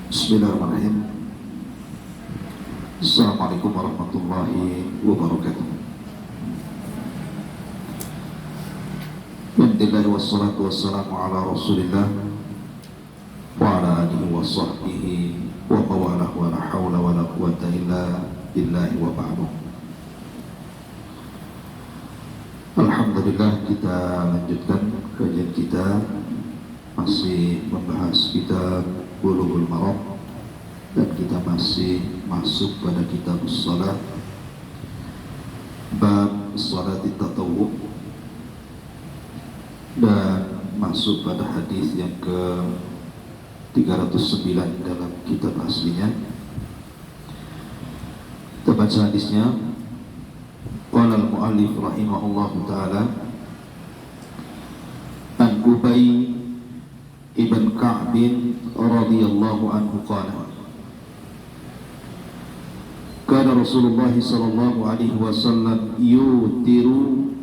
Bismillahirrahmanirrahim. Assalamualaikum warahmatullahi wabarakatuh. Alhamdulillah wassalatu wassalamu ala rasulillah wa ala alihi wa sahbihi wa mawalah wa la hawla wa la quwata illa billahi wa ba'du. Alhamdulillah, kita lanjutkan kajian kita, masih membahas kitab Bulughul Maram, dan kita masih masuk pada kitab salat, bab salat tatawwu, dan masuk pada hadis yang ke 309 dalam kitab aslinya. Kita baca hadisnya. Qala al-muallif rahimahullahu ta'ala an Ubay ibn Ka'b radhiyallahu anhu qala kana Rasulullah sallallahu alaihi wasallam yutiru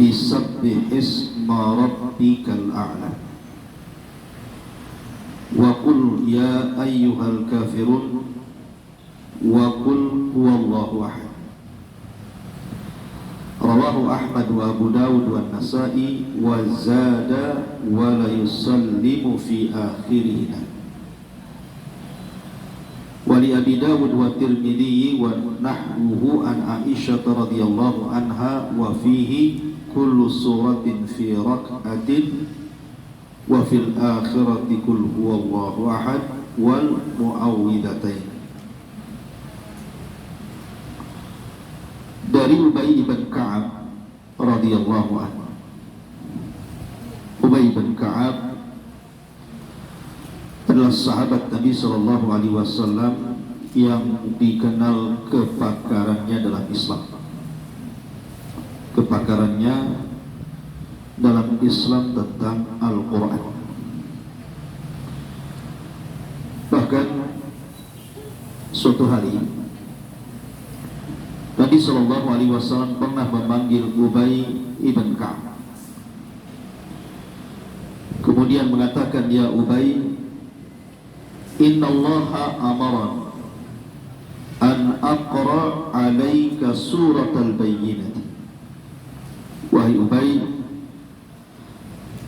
bisabbih isma rabbikal a'la wa qul ya ayyuhal kafirun wa qul huwallahu ahad. Rawahu Ahmad wa Abu Dawud wa Nasa'i wa zada wa la yusallimu fi akhirihina. Wa li Abi Dawud wa Tirmidzi wa nahwuhu an Aisyah radhiyallahu anha wa fihi kullu suratin fi rak'atin wa fil akhirati qul huwallahu ahad wal mu'awwidhatain. Dari Ubay bin Ka'ab radhiyallahu anhu. Ubay bin Ka'ab adalah sahabat Nabi sallallahu alaihi wasallam yang dikenal kepakarannya dalam Islam. Kepakarannya dalam Islam tentang Al-Quran. Bahkan suatu hari Nabi sallallahu alaihi wasallam pernah memanggil Ubay ibn Ka'ab. Kemudian mengatakan, ya Ubay, innallaha amaran an aqra alaika surat al-bayyinah. Wahai Ubay,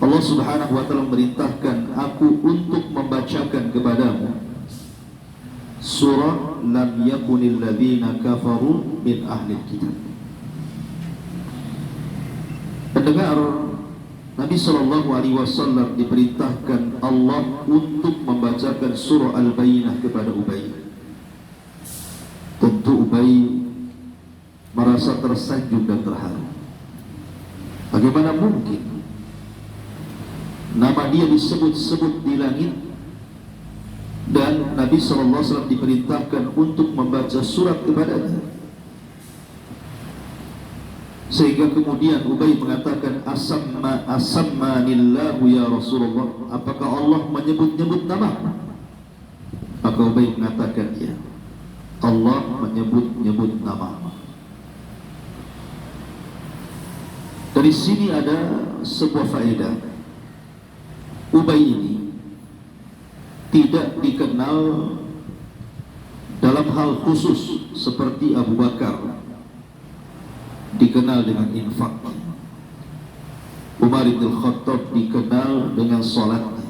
Allah subhanahu wa ta'ala memerintahkan aku untuk membacakan kepadamu surah lam yakunil ladzina kafaru min ahli kitab. Pendengar, Nabi sallallahu alaihi wasallam diperintahkan Allah untuk membacakan surah Al-Bayyinah kepada Ubay. Tentu Ubay merasa tersanjung dan terharu. Bagaimana mungkin nama dia disebut-sebut di langit dan Nabi SAW diperintahkan untuk membaca surat kepadanya. Sehingga kemudian Ubay mengatakan, asammanillahu ya Rasulullah, apakah Allah menyebut-nyebut nama? Maka Ubay mengatakan, ya, Allah menyebut-nyebut nama. Dari sini ada sebuah faedah. Ubay ini tidak dikenal dalam hal khusus seperti Abu Bakar dikenal dengan infak, Umar bin Khattab dikenal dengan salatnya,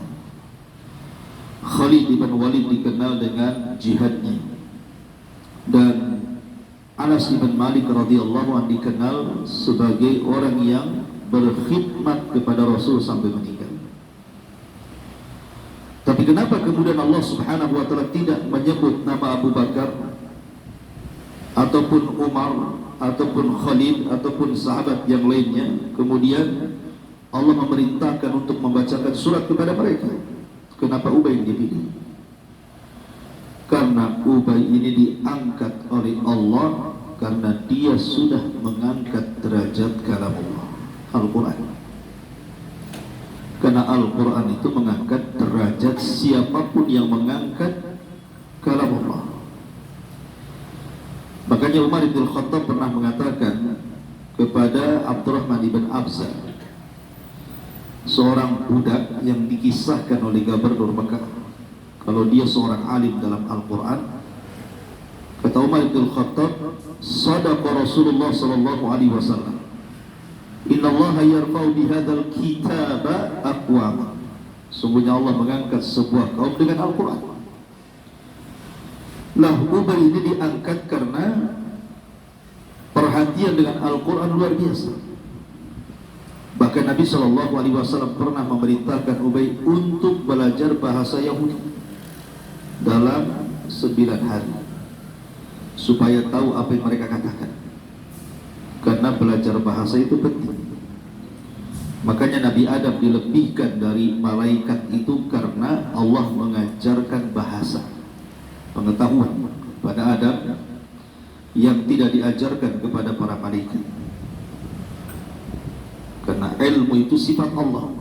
Khalid bin Walid dikenal dengan jihadnya, dan Anas bin Malik radhiyallahu anhu dikenal sebagai orang yang berkhidmat kepada Rasul sampai meninggal. Tapi kenapa kemudian Allah subhanahu wa ta'ala tidak menyebut nama Abu Bakar ataupun Umar ataupun Khalid ataupun sahabat yang lainnya, kemudian Allah memerintahkan untuk membacakan surat kepada mereka? Kenapa Ubay yang dipilih? Karena Ubay ini diangkat oleh Allah karena dia sudah mengangkat derajat kalam Allah, Al-Quran. Karena Al-Quran itu mengangkat derajat siapapun yang mengangkat kalam Allah. Makanya Umar bin Khattab pernah mengatakan kepada Abdurrahman bin Abza, seorang budak yang dikisahkan oleh Gubernur Mekah, kalau dia seorang alim dalam Al-Quran. Kata Umar bin Khattab, sadaqa Rasulullah sallallahu alaihi wasallam, inna Allah yarfa'u bihadzal kitaba aqwama. Sungguhnya Allah mengangkat sebuah kaum dengan Al-Quran. Lah, Ubay ini diangkat karena perhatian dengan Al-Quran luar biasa. Bahkan Nabi sallallahu alaihi wasallam pernah memerintahkan Ubay untuk belajar bahasa Yahudi dalam 9 hari, supaya tahu apa yang mereka katakan. Karena belajar bahasa itu penting. Makanya Nabi Adam dilebihkan dari malaikat itu karena Allah mengajarkan bahasa, pengetahuan pada Adam yang tidak diajarkan kepada para malaikat. Karena ilmu itu sifat Allah,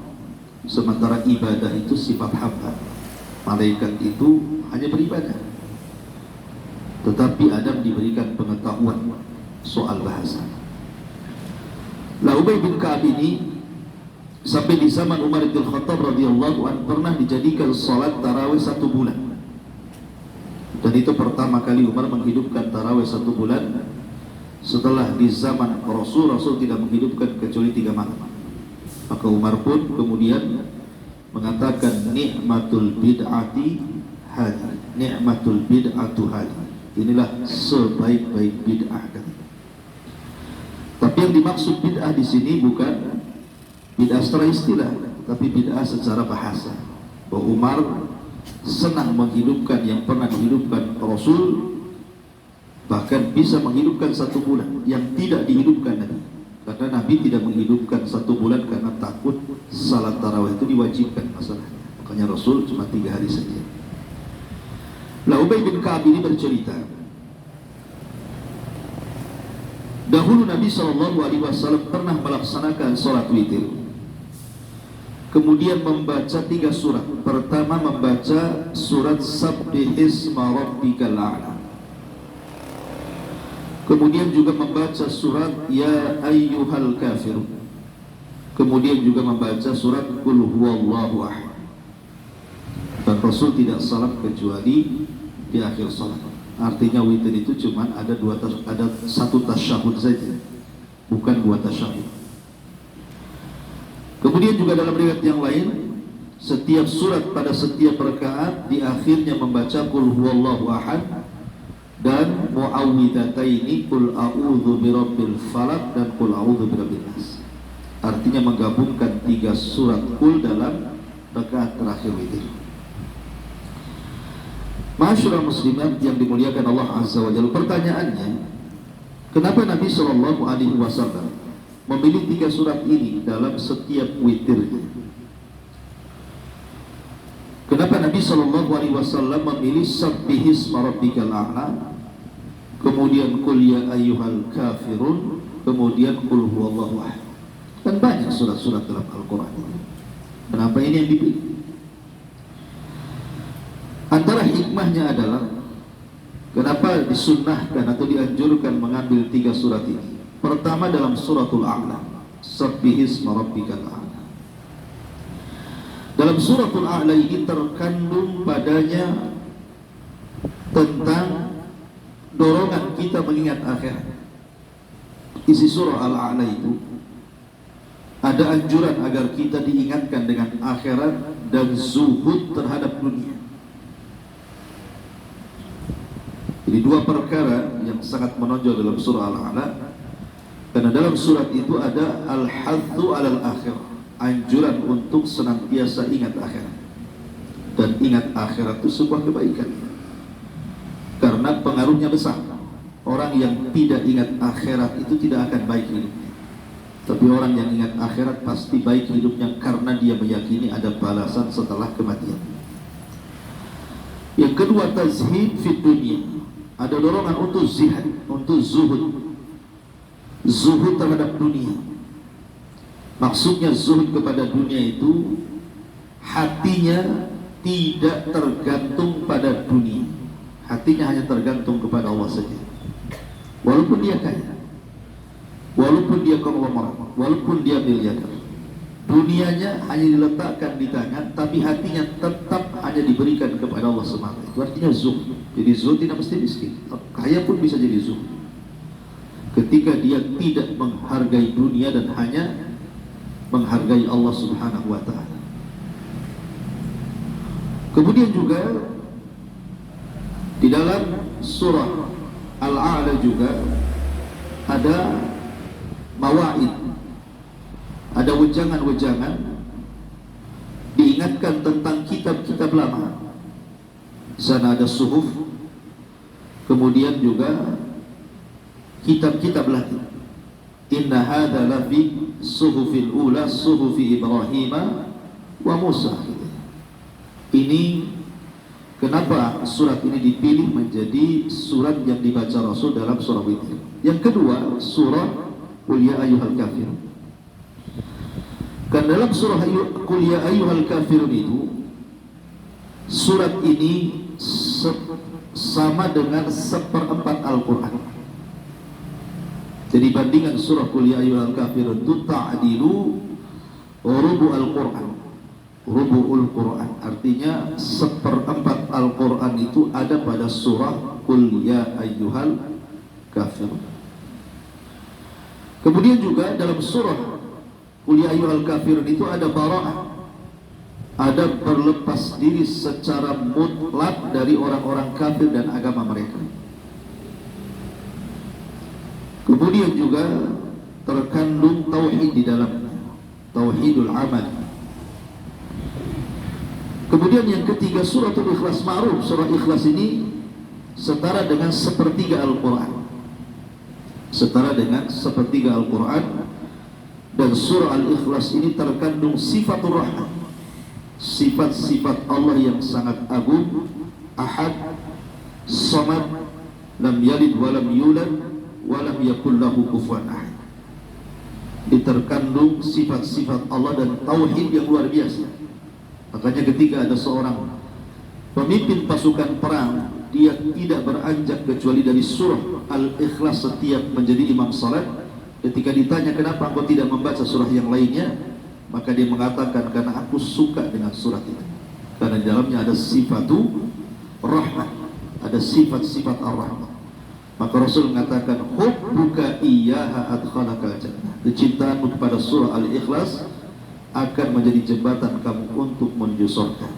sementara ibadah itu sifat hamba. Malaikat itu hanya beribadah, tetapi Adam diberikan pengetahuan soal bahasa. Lah, Ubay bin Ka'ab ini sampai di zaman Umar bin Khattab radhiyallahu anhu pernah dijadikan salat tarawih 1 bulan. Dan itu pertama kali Umar menghidupkan tarawih 1 bulan. Setelah di zaman Rasul tidak menghidupkan kecuali 3 malam. Maka Umar pun kemudian mengatakan, nikmatul bid'ati hadi, nikmatul bid'atu hadi. Inilah sebaik-baik bid'ah. Tapi yang dimaksud bid'ah di sini bukan bid'ah secara istilah, tapi bid'ah secara bahasa. Bahwa Umar senang menghidupkan yang pernah dihidupkan Rasul, bahkan bisa menghidupkan 1 bulan yang tidak dihidupkan Nabi. Karena Nabi tidak menghidupkan 1 bulan karena takut salat tarawih itu diwajibkan masalahnya. Makanya Rasul cuma 3 hari saja. Lah, Ubay bin Ka'ab ini bercerita, dahulu Nabi SAW pernah melaksanakan sholat witir, kemudian membaca 3 surat. Pertama membaca surat Sabbihisma Rabbikal A'la, kemudian juga membaca surat Ya Ayyuhal Kafirun, kemudian juga membaca surat Qul Huwallahu Ahad. Dan Rasul tidak salam kecuali di akhir salat. Artinya witir itu cuma ada 1 tasyahud saja, bukan 2 tasyahud. Kemudian juga dalam riwayat yang lain, setiap surat pada setiap rakaat di akhirnya membaca Qul Huwallahu Ahad dan muawwidataini, Qul a'udzu birabbil falaq dan Qul a'udzu birabbin nas. Artinya menggabungkan 3 surat Qul dalam rakaat terakhir witir. Masyarakat muslimat yang dimuliakan Allah Azza wa Jalla, pertanyaannya, kenapa Nabi Shallallahu Alaihi Wasallam memilih 3 surat ini dalam setiap witirnya? Kenapa Nabi Shallallahu Alaihi Wasallam memilih Sabbihisma Rabbikal A'la, kemudian Qul Ya Ayyuhal Kafirun, kemudian Qul Huwallahu Ahad? Dan banyak surat-surat dalam Al-Quran. Kenapa ini yang dipilih? Antara hikmahnya adalah kenapa disunnahkan atau dianjurkan mengambil 3 surat ini. Pertama dalam suratul A'la, Sabbihisma Rabbikal A'la. Dalam suratul A'la ini terkandung padanya tentang dorongan kita mengingat akhirat. Isi surah Al-A'la itu ada anjuran agar kita diingatkan dengan akhirat dan zuhud terhadap dunia. Jadi 2 perkara yang sangat menonjol dalam surah Al-A'la. Karena dalam surat itu ada al-hadzu 'alal akhirah, anjuran untuk senantiasa ingat akhirat. Dan ingat akhirat itu sebuah kebaikan, karena pengaruhnya besar. Orang yang tidak ingat akhirat itu tidak akan baik hidupnya. Tapi orang yang ingat akhirat pasti baik hidupnya, karena dia meyakini ada balasan setelah kematian. Yang kedua, tazhid fid dunya. Ada dorongan untuk zihad, untuk zuhud. Zuhud terhadap dunia. Maksudnya zuhud kepada dunia itu hatinya tidak tergantung pada dunia. Hatinya hanya tergantung kepada Allah saja. Walaupun dia kaya, walaupun dia konglomerat, walaupun dia miliarder, Dunianya hanya diletakkan di tangan, tapi hatinya tetap hanya diberikan kepada Allah semata. Itu artinya zuhud. Jadi zuhud tidak mesti miskin. Kaya pun bisa jadi zuhud. Ketika dia tidak menghargai dunia dan hanya menghargai Allah Subhanahu wa ta'ala. Kemudian juga di dalam surah Al-A'la juga ada mawa'id, ada wejangan-wejangan, diingatkan tentang kitab-kitab lama. Di sana ada suhuf, kemudian juga kitab-kitab lagi. Inna hadza lafi suhufil ula suhufi Ibrahim wa Musa. Ini kenapa surat ini dipilih menjadi surat yang dibaca Rasul dalam surah Witir. Yang kedua, surah Qul ya ayyuhal kafirun. Kan dalam surah Qul ya ayyuhal kafirun itu, surat ini sama dengan 1/4 Al-Quran. Jadi bandingan surah Qul ya ayyuhal kafirun itu ta'dilu rubu Al-Quran. Rubu'ul Quran, artinya 1/4 Al-Quran itu ada pada surah Qul ya ayyuhal kafirun. Kemudian juga dalam surah Qul ya ayyuhal kafirun itu ada bara'ah, ada berlepas diri secara mutlak dari orang-orang kafir dan agama mereka. Kemudian juga terkandung tauhid di dalamnya, tauhidul amal. Kemudian yang ketiga, suratul Ikhlas. Ma'ruf, surah Ikhlas ini setara dengan 1/3 Al-Quran, setara dengan 1/3 Al-Quran. Dan surah Al-Ikhlas ini terkandung sifatul rahman, sifat-sifat Allah yang sangat agung, ahad, samad, lam yalid walam yulad walam yakul lahu kufuwan ahad. Diterkandung sifat-sifat Allah dan tauhid yang luar biasa. Makanya ketika ada seorang pemimpin pasukan perang, dia tidak beranjak kecuali dari surah Al-Ikhlas setiap menjadi imam salat. Ketika ditanya kenapa engkau tidak membaca surah yang lainnya, maka dia mengatakan karena aku suka dengan surat itu, karena di dalamnya ada sifatu rahmat, ada sifat-sifat ar-rahman. Maka Rasul mengatakan hubbuka iyyaha adkhalakal jannah. Kecintaanmu kepada surah Al-Ikhlas akan menjadi jembatan kamu untuk menuju surga.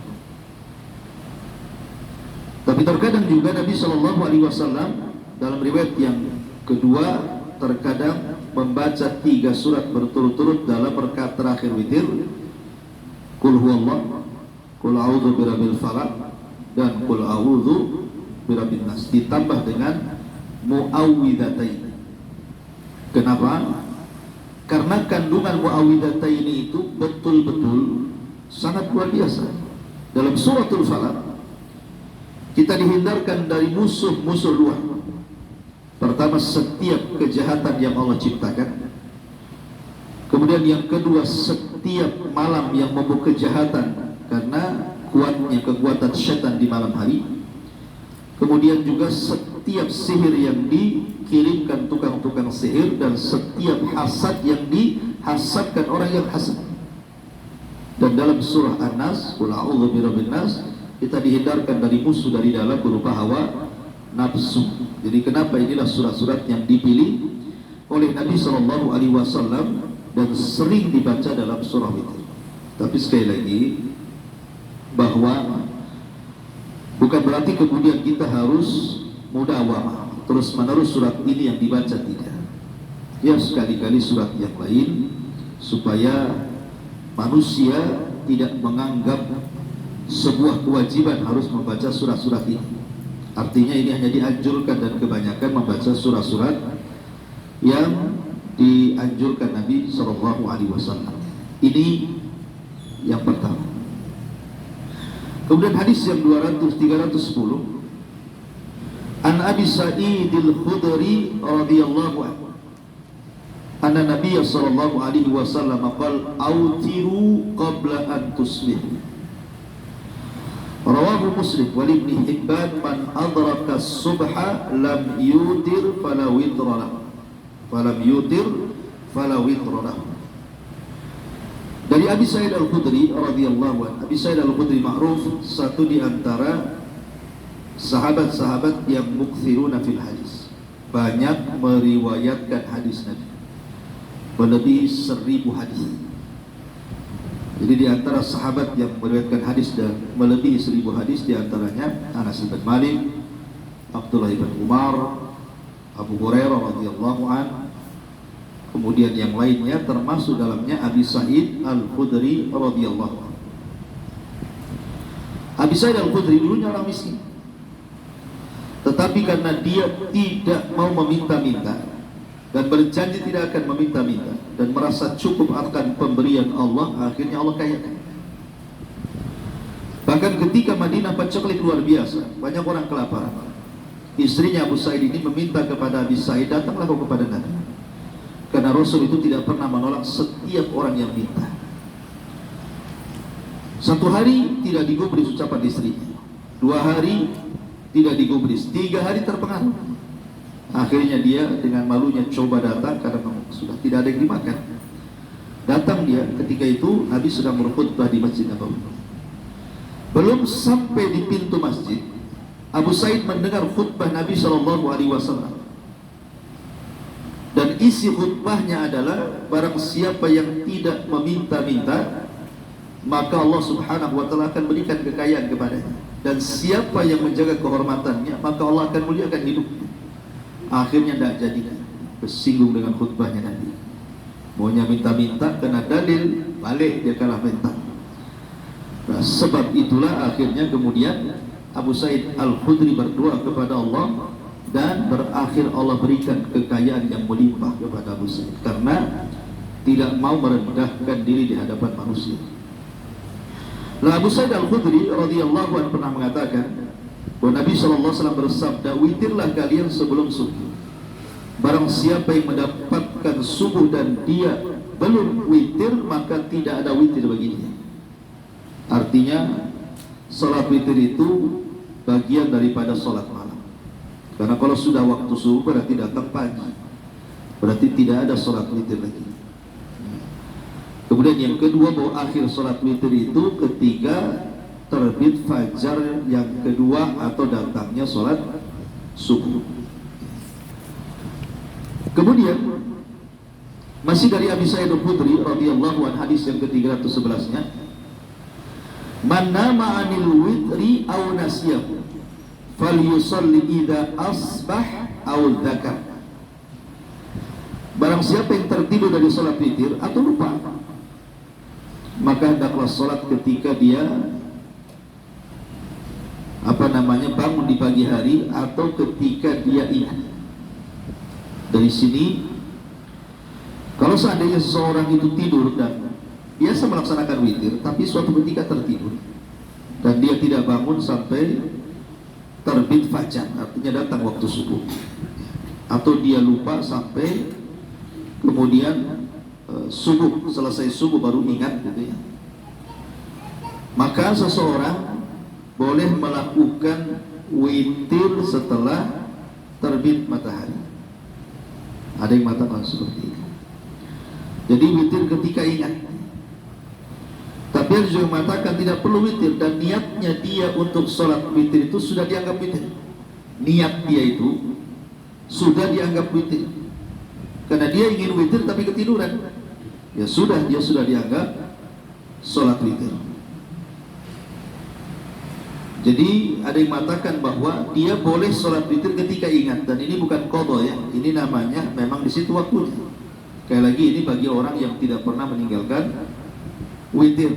Tapi terkadang juga Nabi SAW dalam riwayat yang kedua terkadang membaca 3 surat berturut-turut dalam rakaat terakhir witir. Qul huwallah, Qul a'udzu birabbil falaq, dan Qul a'udzu birabbin nas, ditambah dengan muawwidzatain. Kenapa? Karena kandungan muawwidataini itu betul-betul sangat luar biasa. Dalam suratul Falaq kita dihindarkan dari musuh-musuh luar. Pertama, setiap kejahatan yang Allah ciptakan. Kemudian yang kedua, setiap malam yang membawa kejahatan karena kuatnya kekuatan syaitan di malam hari. Kemudian juga setiap sihir yang dikirimkan tukang-tukang sihir, dan setiap hasad yang dihasadkan orang yang hasad. Dan dalam surah An-Nas, Qul a'udzu birabbin nas, kita dihindarkan dari musuh dari dalam berupa hawa nafsu. Jadi kenapa inilah surat-surat yang dipilih oleh Nabi SAW dan sering dibaca dalam surah itu. Tapi sekali lagi, bahwa bukan berarti kemudian kita harus mudawamah terus menerus surat ini yang dibaca, tidak. Ya, sekali-kali surat yang lain, supaya manusia tidak menganggap sebuah kewajiban harus membaca surat-surat ini. Artinya ini hanya dianjurkan, dan kebanyakan membaca surat-surat yang dianjurkan Nabi SAW. Ini yang pertama. Kemudian hadis yang 310, An Abi Sa'idil Khudri radhiyallahu anhu, anna Nabiy sallallahu alaihi wasallam qala autiru qabla an tusbihu. Rawahu Muslim wa Ibnu Hibban, man adraka as-subha lam yutir fala witra lahu. Falam yutir fala witra lahu. Dari Dari Abi Sa'id Al-Khudri radhiyallahu anhu. Abi Sa'id Al-Khudri ma'ruf satu di antara sahabat-sahabat yang mukthiruna fil hadis, banyak meriwayatkan hadis Nabi, melebihi 1000 hadis. Jadi di antara sahabat yang meriwayatkan hadis dan melebihi 1000 hadis, di antaranya Anas bin Malik, Abdullah bin Umar, Abu Hurairah radhiyallahu anhu. Kemudian yang lainnya termasuk dalamnya Abi Sa'id Al-Khudri radhiyallahu anhu. Abi Sa'id Al-Khudri dulunya orang miskin, tetapi karena dia tidak mau meminta-minta dan berjanji tidak akan meminta-minta dan merasa cukup akan pemberian Allah, akhirnya Allah kayakan. Bahkan ketika Madinah paceklik luar biasa, banyak orang kelaparan, istrinya Abu Sa'id ini meminta kepada Abi Sa'id, datanglah kau kepada Nabi, karena Rasul itu tidak pernah menolak setiap orang yang minta. Satu hari tidak digubris ucapan istrinya, 2 hari tidak digubris, 3 hari terpengaruh. Akhirnya dia dengan malunya coba datang karena sudah tidak ada yang dimakan. Datang dia, ketika itu Nabi sedang berkhutbah di Masjid Nabawi. Belum sampai di pintu masjid, Abu Sa'id mendengar khutbah Nabi SAW. Dan isi khutbahnya adalah, barang siapa yang tidak meminta-minta, maka Allah Subhanahu wa ta'ala akan berikan kekayaan kepadanya, dan siapa yang menjaga kehormatannya, maka Allah akan muliakan hidupnya. Akhirnya tidak jadi, bersinggung dengan khutbahnya Nabi. Maunya minta-minta, kena dalil, balik dia kalah minta. Nah, sebab itulah akhirnya kemudian Abu Sa'id Al-Khudri berdoa kepada Allah, dan berakhir Allah berikan kekayaan yang melimpah kepada Abu Sa'id, karena tidak mau merendahkan diri di hadapan manusia. Nah, Abu Sa'id Al-Khudri radhiyallahu anhu pernah mengatakan bahwa Nabi SAW bersabda, witirlah kalian sebelum subuh. Barang siapa yang mendapatkan subuh dan dia belum witir, maka tidak ada witir baginya. Artinya salat witir itu bagian daripada salat malam. Karena kalau sudah waktu subuh berarti datang pagi, berarti tidak ada salat witir lagi. Kemudian yang kedua, bahwa akhir salat witir itu ketika terbit fajar yang kedua atau datangnya salat subuh. Kemudian masih dari Abi Sa'id Al-Khudri radhiyallahu anhu, hadis yang ke-311-nya, man nama 'anil witri aw nasiyahu falyusalli idza asbah aw dzakar. Barang siapa yang tertidur dari salat witir atau lupa, maka hendaklah salat ketika dia bangun di pagi hari atau ketika dia ingat. Dari sini, kalau seandainya seseorang itu tidur dan biasa melaksanakan witir, tapi suatu ketika tertidur dan dia tidak bangun sampai terbit fajar, artinya datang waktu subuh, atau dia lupa sampai kemudian subuh, selesai subuh baru ingat gitu ya, maka seseorang boleh melakukan witir setelah terbit matahari. Ada yang mengatakan seperti itu. Jadi witir ketika ingat. Tapi ada juga mengatakan tidak perlu witir, dan niatnya dia untuk sholat witir itu sudah dianggap witir. Niat dia itu sudah dianggap witir, karena dia ingin witir tapi ketiduran, ya sudah, dia sudah dianggap sholat witir. Jadi ada yang mengatakan bahwa dia boleh sholat witir ketika ingat, dan ini bukan qadha ya, ini namanya memang di situ waktunya. Sekali lagi, ini bagi orang yang tidak pernah meninggalkan witir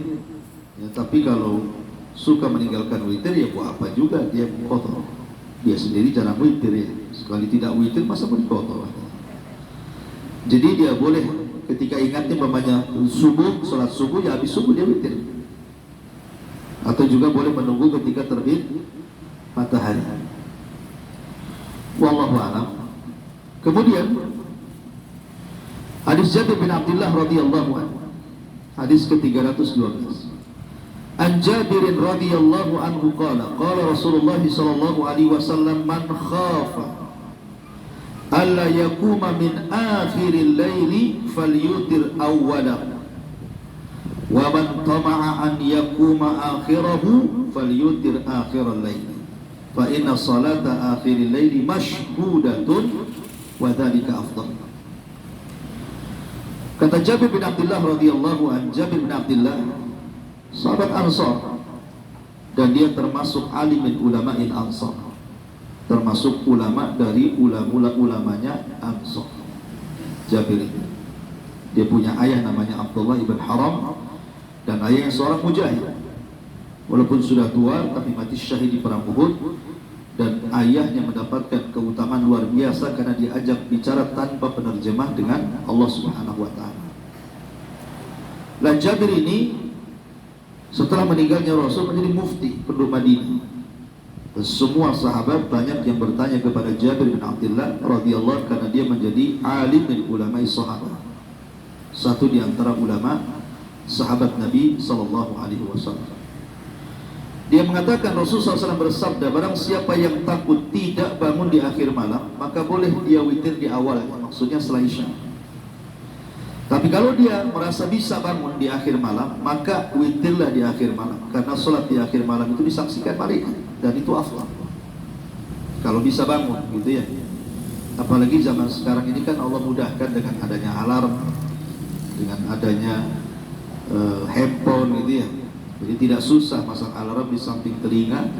ya, tapi kalau suka meninggalkan witir ya buat apa juga dia qadha. Dia sendiri jarang witir ya, sekali tidak witir masa pun qadha. Jadi dia boleh ketika ingatnya umpamanya subuh, sholat subuh, ya habis subuh dia witir. Atau juga boleh menunggu ketika terbit matahari. Wallahu a'lam. Kemudian hadis Jabir bin Abdullah radhiyallahu anhu, hadis ke-312. An Jabir radhiyallahu anhu qala qala Rasulullah sallallahu alaihi wasallam, man khafa alla yakuma min akhiril laili falyutir awwalahu Wa man tama'a an yakuma akhirahu falyutir akhiral lail. Fa inna salata akhiril laili mashhudatun wa dzalika afdal. Kata Jabir bin Abdullah radhiyallahu an, Jabir bin Abdullah sahabat Ansar, dan dia termasuk alim min ulama'il Ansar, termasuk ulama dari ulamanya Ansar. Jabir itu dia punya ayah namanya Abdullah ibn Haram, dan ayahnya seorang mujahid. Walaupun sudah tua tapi mati syahid di perang Uhud, dan ayahnya mendapatkan keutamaan luar biasa karena diajak bicara tanpa penerjemah dengan Allah Subhanahu wa taala. Dan Jabir ini setelah meninggalnya Rasul menjadi mufti penduduk Madinah. Dan semua sahabat banyak yang bertanya kepada Jabir bin Abdullah radhiyallahu, karena dia menjadi alim min ulamai sahabat, satu di antara ulama sahabat Nabi sallallahu alaihi wasallam. Dia mengatakan Rasulullah SAW bersabda, barang siapa yang takut tidak bangun di akhir malam, maka boleh dia witir di awal, maksudnya setelah Isya. Tapi kalau dia merasa bisa bangun di akhir malam, maka witirlah di akhir malam, karena sholat di akhir malam itu disaksikan malaikat, dan itu afdal kalau bisa bangun, gitu ya. Apalagi zaman sekarang ini kan Allah mudahkan dengan adanya alarm, dengan adanya handphone, gitu ya. Jadi tidak susah masang alarm di samping telinga,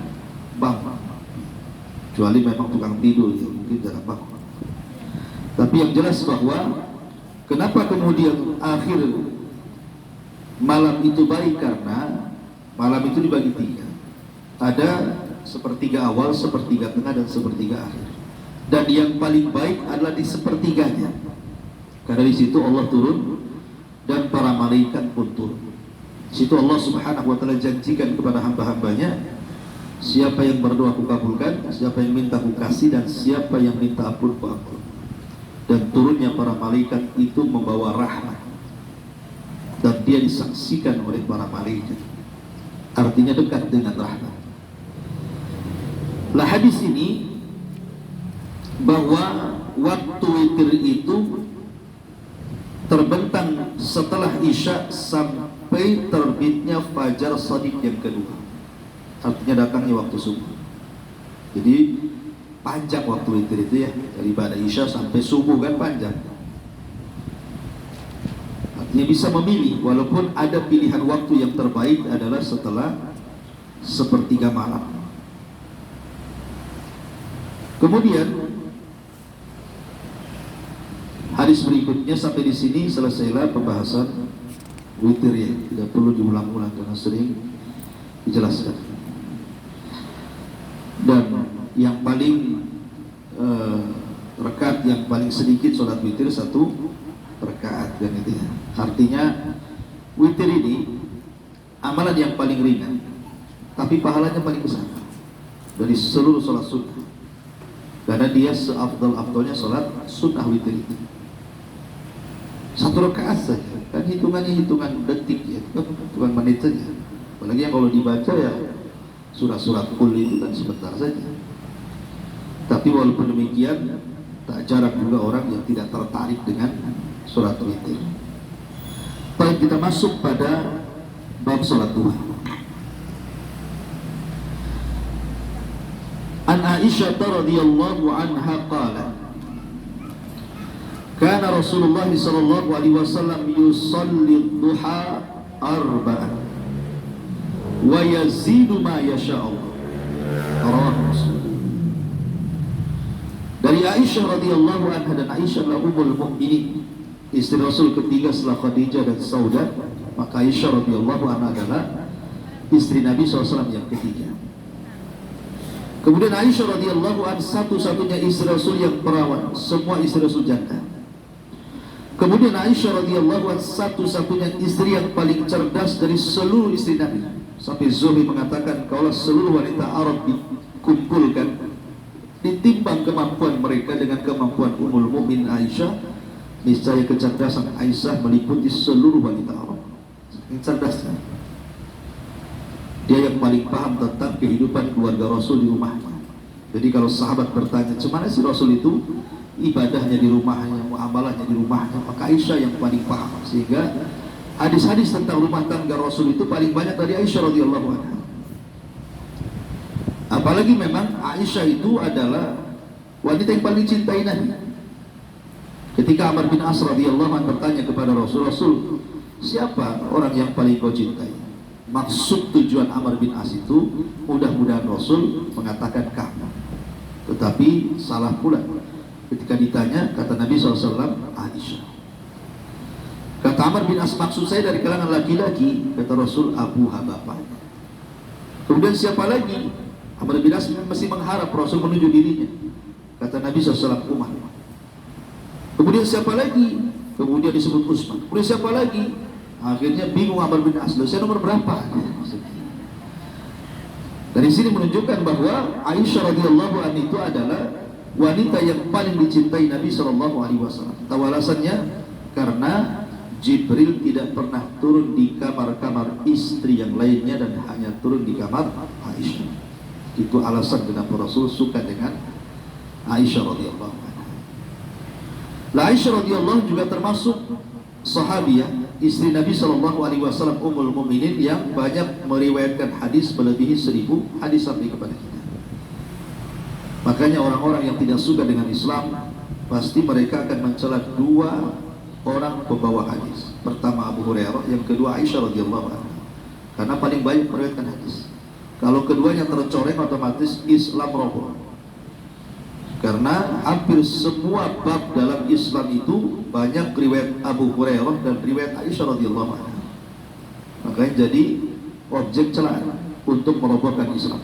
bangun. Kecuali memang tukang tidur, ya, mungkin tidak bangun. Tapi yang jelas bahwa kenapa kemudian akhir malam itu baik, karena malam itu dibagi tiga. Ada sepertiga awal, sepertiga tengah, dan sepertiga akhir. Dan yang paling baik adalah di sepertiganya, karena di situ Allah turun dan para malaikat pun turun. Situ Allah Subhanahu wa taala janjikan kepada hamba-hambanya, siapa yang berdoa ku kabulkan, siapa yang minta ku kasih, dan siapa yang minta ampun ku ampun. Dan turunnya para malaikat itu membawa rahmat, dan dia disaksikan oleh para malaikat, artinya dekat dengan rahmat. Lah hadis ini bahwa waktu witir itu terbentang setelah Isya sampai terbitnya fajar shadiq yang kedua, artinya datangnya waktu subuh. Jadi panjang waktu witir itu ya, dari pada Isya sampai subuh kan panjang. Artinya bisa memilih, walaupun ada pilihan waktu yang terbaik adalah setelah sepertiga malam. Kemudian hadis berikutnya, sampai di sini selesailah pembahasan witir ya, tidak perlu diulang-ulang karena sering dijelaskan. Dan yang paling rakaat yang paling sedikit sholat witir 1 rakaat, dan itu ya. Artinya witir ini amalan yang paling ringan, tapi pahalanya paling besar dari seluruh sholat sunnah, karena dia seafdal-afdalnya sholat sunnah witir itu. 1 rakaat saja, kan hitungannya hitungan detik ya, hitungan menit saja. Apalagi yang kalau dibaca ya surat-surat kul itu kan sebentar saja. Tapi walaupun demikian, tak jarang juga orang yang tidak tertarik dengan surat witir. Baik, kita masuk pada bab salat duha. An Aisyah radhiyallahu anha qalat, kana Rasulullah sallallahu alaihi wasallam yusalli duha arba'an wa yazidu ma yasha'u. Rawahu Muslim. Dari Aisyah radhiyallahu anha, dan Aisyah adalah ummul mukminin, istri Rasul ketiga setelah Khadijah dan Saudah, maka Aisyah radhiyallahu anha adalah istri Nabi SAW yang ketiga. Kemudian Aisyah radhiyallahu anha satu-satunya istri Rasul yang perawan, semua istri Rasul janda. Kemudian Aisyah radhiyallahu anha satu-satunya istri yang paling cerdas dari seluruh istri Nabi. Sampai Zuhri mengatakan, kalau seluruh wanita Arab dikumpulkan, ditimbang kemampuan mereka dengan kemampuan Ummul Mukminin Aisyah, niscaya kecerdasan Aisyah meliputi seluruh wanita Arab. Yang cerdasnya, dia yang paling paham tentang kehidupan keluarga Rasul di rumahnya. Jadi kalau sahabat bertanya, cemana si Rasul itu ibadahnya di rumahnya, muamalahnya di rumahnya, maka Aisyah yang paling paham. Sehingga hadis-hadis tentang rumah tangga Rasul itu paling banyak dari Aisyah radhiyallahu anha. Apalagi memang Aisyah itu adalah wanita yang paling dicintai Nabi. Ketika Amr bin As radhiyallahu anhu bertanya kepada Rasul, siapa orang yang paling kau cintai? Maksud tujuan Amr bin As itu mudah-mudahan Rasul mengatakan kamu. Tetapi salah pula. Ketika ditanya, kata Nabi SAW, Aisyah. Kata Amr bin As, maksud saya dari kalangan laki-laki. Kata Rasul, Abuha bapaknya. Kemudian siapa lagi? Amr bin As masih mengharap Rasul menunjuk dirinya. Kata Nabi SAW, Umar. Kemudian siapa lagi? Kemudian disebut Utsman. Kemudian siapa lagi? Akhirnya bingung Amr bin As, saya nomor berapa? Dari sini menunjukkan bahwa Aisyah radhiyallahu anha itu adalah wanita yang paling dicintai Nabi SAW. Tahu alasannya? Karena Jibril tidak pernah turun di kamar-kamar istri yang lainnya dan hanya turun di kamar Aisyah. Itu alasan kenapa Rasul suka dengan Aisyah radhiyallahu anha. Aisyah radhiyallahu juga termasuk sahabiah, istri Nabi SAW, Ummul Mukminin, yang banyak meriwayatkan hadis melebihi 1000 hadis sampai kepada kita. Makanya orang-orang yang tidak suka dengan Islam pasti mereka akan mencela dua orang pembawa hadis. Pertama Abu Hurairah, yang kedua Aisyah radhiyallahu anha. Karena paling banyak meriwayatkan hadis. Kalau keduanya tercoreng, otomatis Islam roboh. Karena hampir semua bab dalam Islam itu banyak riwayat Abu Hurairah dan riwayat Aisyah radhiyallahu anha. Makanya jadi objek celaan untuk merobohkan Islam.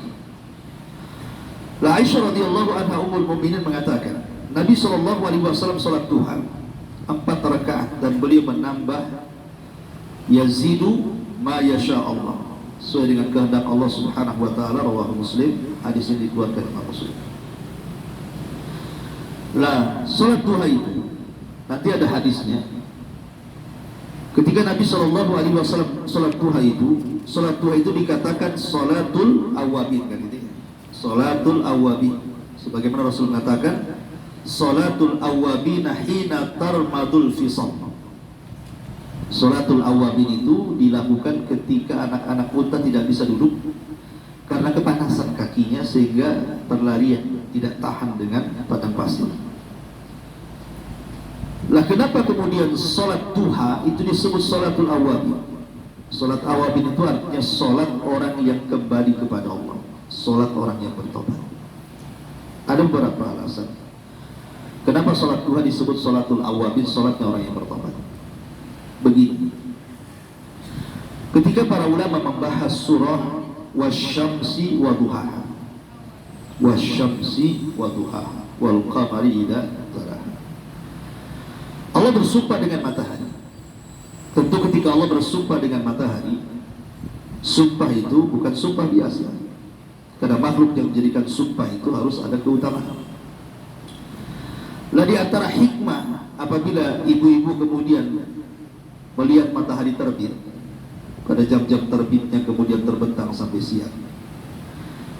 Aisyah radhiyallahu anha Ummul Mukminin mengatakan, Nabi SAW salat duha 4 rakaat dan beliau menambah yazidu ma yasha Allah, sesuai dengan kehendak Allah Subhanahu wa taala. Rawahu Muslim, hadis ini dikeluarkan Imam Muslim. Salat duha itu nanti ada hadisnya. Ketika Nabi SAW salat duha itu dikatakan salatul awabin, kan itu ya? Salatul awabin. Sebagaimana Rasul mengatakan, salatul awabin hina tarmadul fisam. Salatul awabin itu dilakukan ketika anak-anak unta tidak bisa duduk karena kepanasan kakinya sehingga berlarian, tidak tahan dengan padang pasir. Kenapa kemudian salat duha itu disebut salatul awabin? Salat awabin itu artinya salat orang yang kembali kepada Allah, salat orang yang bertobat. Ada beberapa alasan kenapa salat duha disebut salatul awabin, salatnya orang yang bertobat. Begini, ketika para ulama membahas surah wasyamsi wa duhaha, wasyamsi wa duhaha wal qamari idza talaha, Allah bersumpah dengan matahari. Tentu ketika Allah bersumpah dengan matahari, sumpah itu bukan sumpah biasa. Karena makhluk yang menjadikan sumpah itu harus ada keutamaan. Di antara hikmah apabila ibu-ibu kemudian melihat matahari terbit pada jam-jam terbitnya kemudian terbentang sampai siang,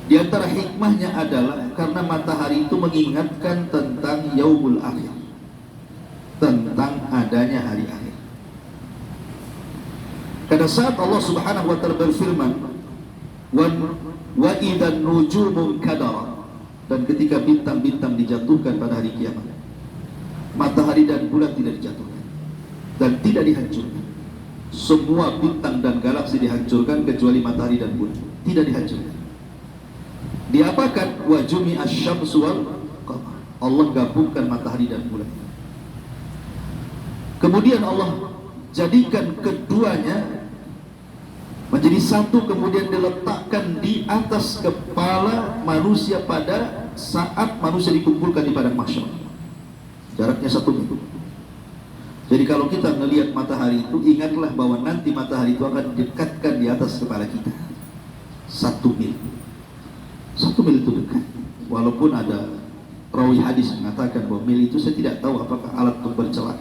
di antara hikmahnya adalah karena matahari itu mengingatkan tentang yaumul akhir, tentang adanya hari akhir. Pada saat Allah Subhanahu wa taala berfirman, wa idzan nujumun kadara, dan ketika bintang-bintang dijatuhkan pada hari kiamat, matahari dan bulan tidak dijatuhkan dan tidak dihancurkan. Semua bintang dan galaksi dihancurkan kecuali matahari dan bulan, tidak dihancurkan. Diapakan? Wa jumi'asy syamsu wal qamar. Allah gabungkan matahari dan bulan. Kemudian Allah jadikan keduanya menjadi satu, kemudian diletakkan di atas kepala manusia pada saat manusia dikumpulkan di padang mahsyar. Jaraknya 1 mil. Jadi kalau kita melihat matahari itu, ingatlah bahwa nanti matahari itu akan didekatkan di atas kepala kita 1 mil. 1 mil itu dekat. Walaupun ada rawi hadis mengatakan bahwa mil itu, saya tidak tahu apakah alat untuk bercelak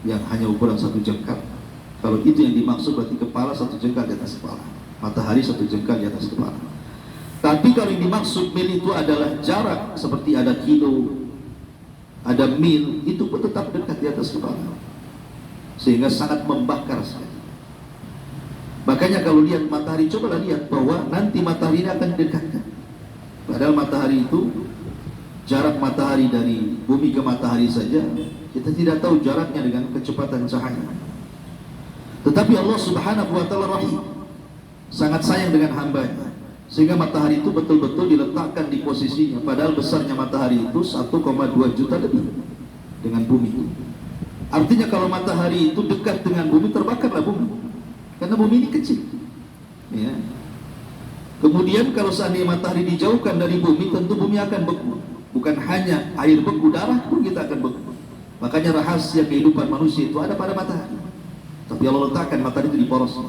yang hanya ukuran 1 jengkal. Kalau itu yang dimaksud, berarti kepala 1 jengkal di atas kepala, matahari 1 jengkal di atas kepala. Tapi kalau yang dimaksud mil itu adalah jarak, seperti ada kilo, ada mil, itu pun tetap dekat di atas kepala, sehingga sangat membakar sekali. Makanya kalau lihat matahari, cobalah lihat bahwa nanti matahari ini akan didekatkan. Padahal matahari itu, jarak matahari dari bumi ke matahari saja kita tidak tahu jaraknya dengan kecepatan cahaya. Tetapi Allah Subhanahu wa Ta'ala Rahim, sangat sayang dengan hambanya, sehingga matahari itu betul-betul diletakkan di posisinya. Padahal besarnya matahari itu 1,2 juta lebih dengan bumi. Artinya kalau matahari itu dekat dengan bumi, terbakarlah bumi, karena bumi ini kecil, ya. Kemudian kalau seandainya matahari dijauhkan dari bumi, tentu bumi akan beku. Bukan hanya air beku, darah pun kita akan beku. Makanya rahasia kehidupan manusia itu ada pada matahari. Tapi Allah letakkan matahari itu di porosnya.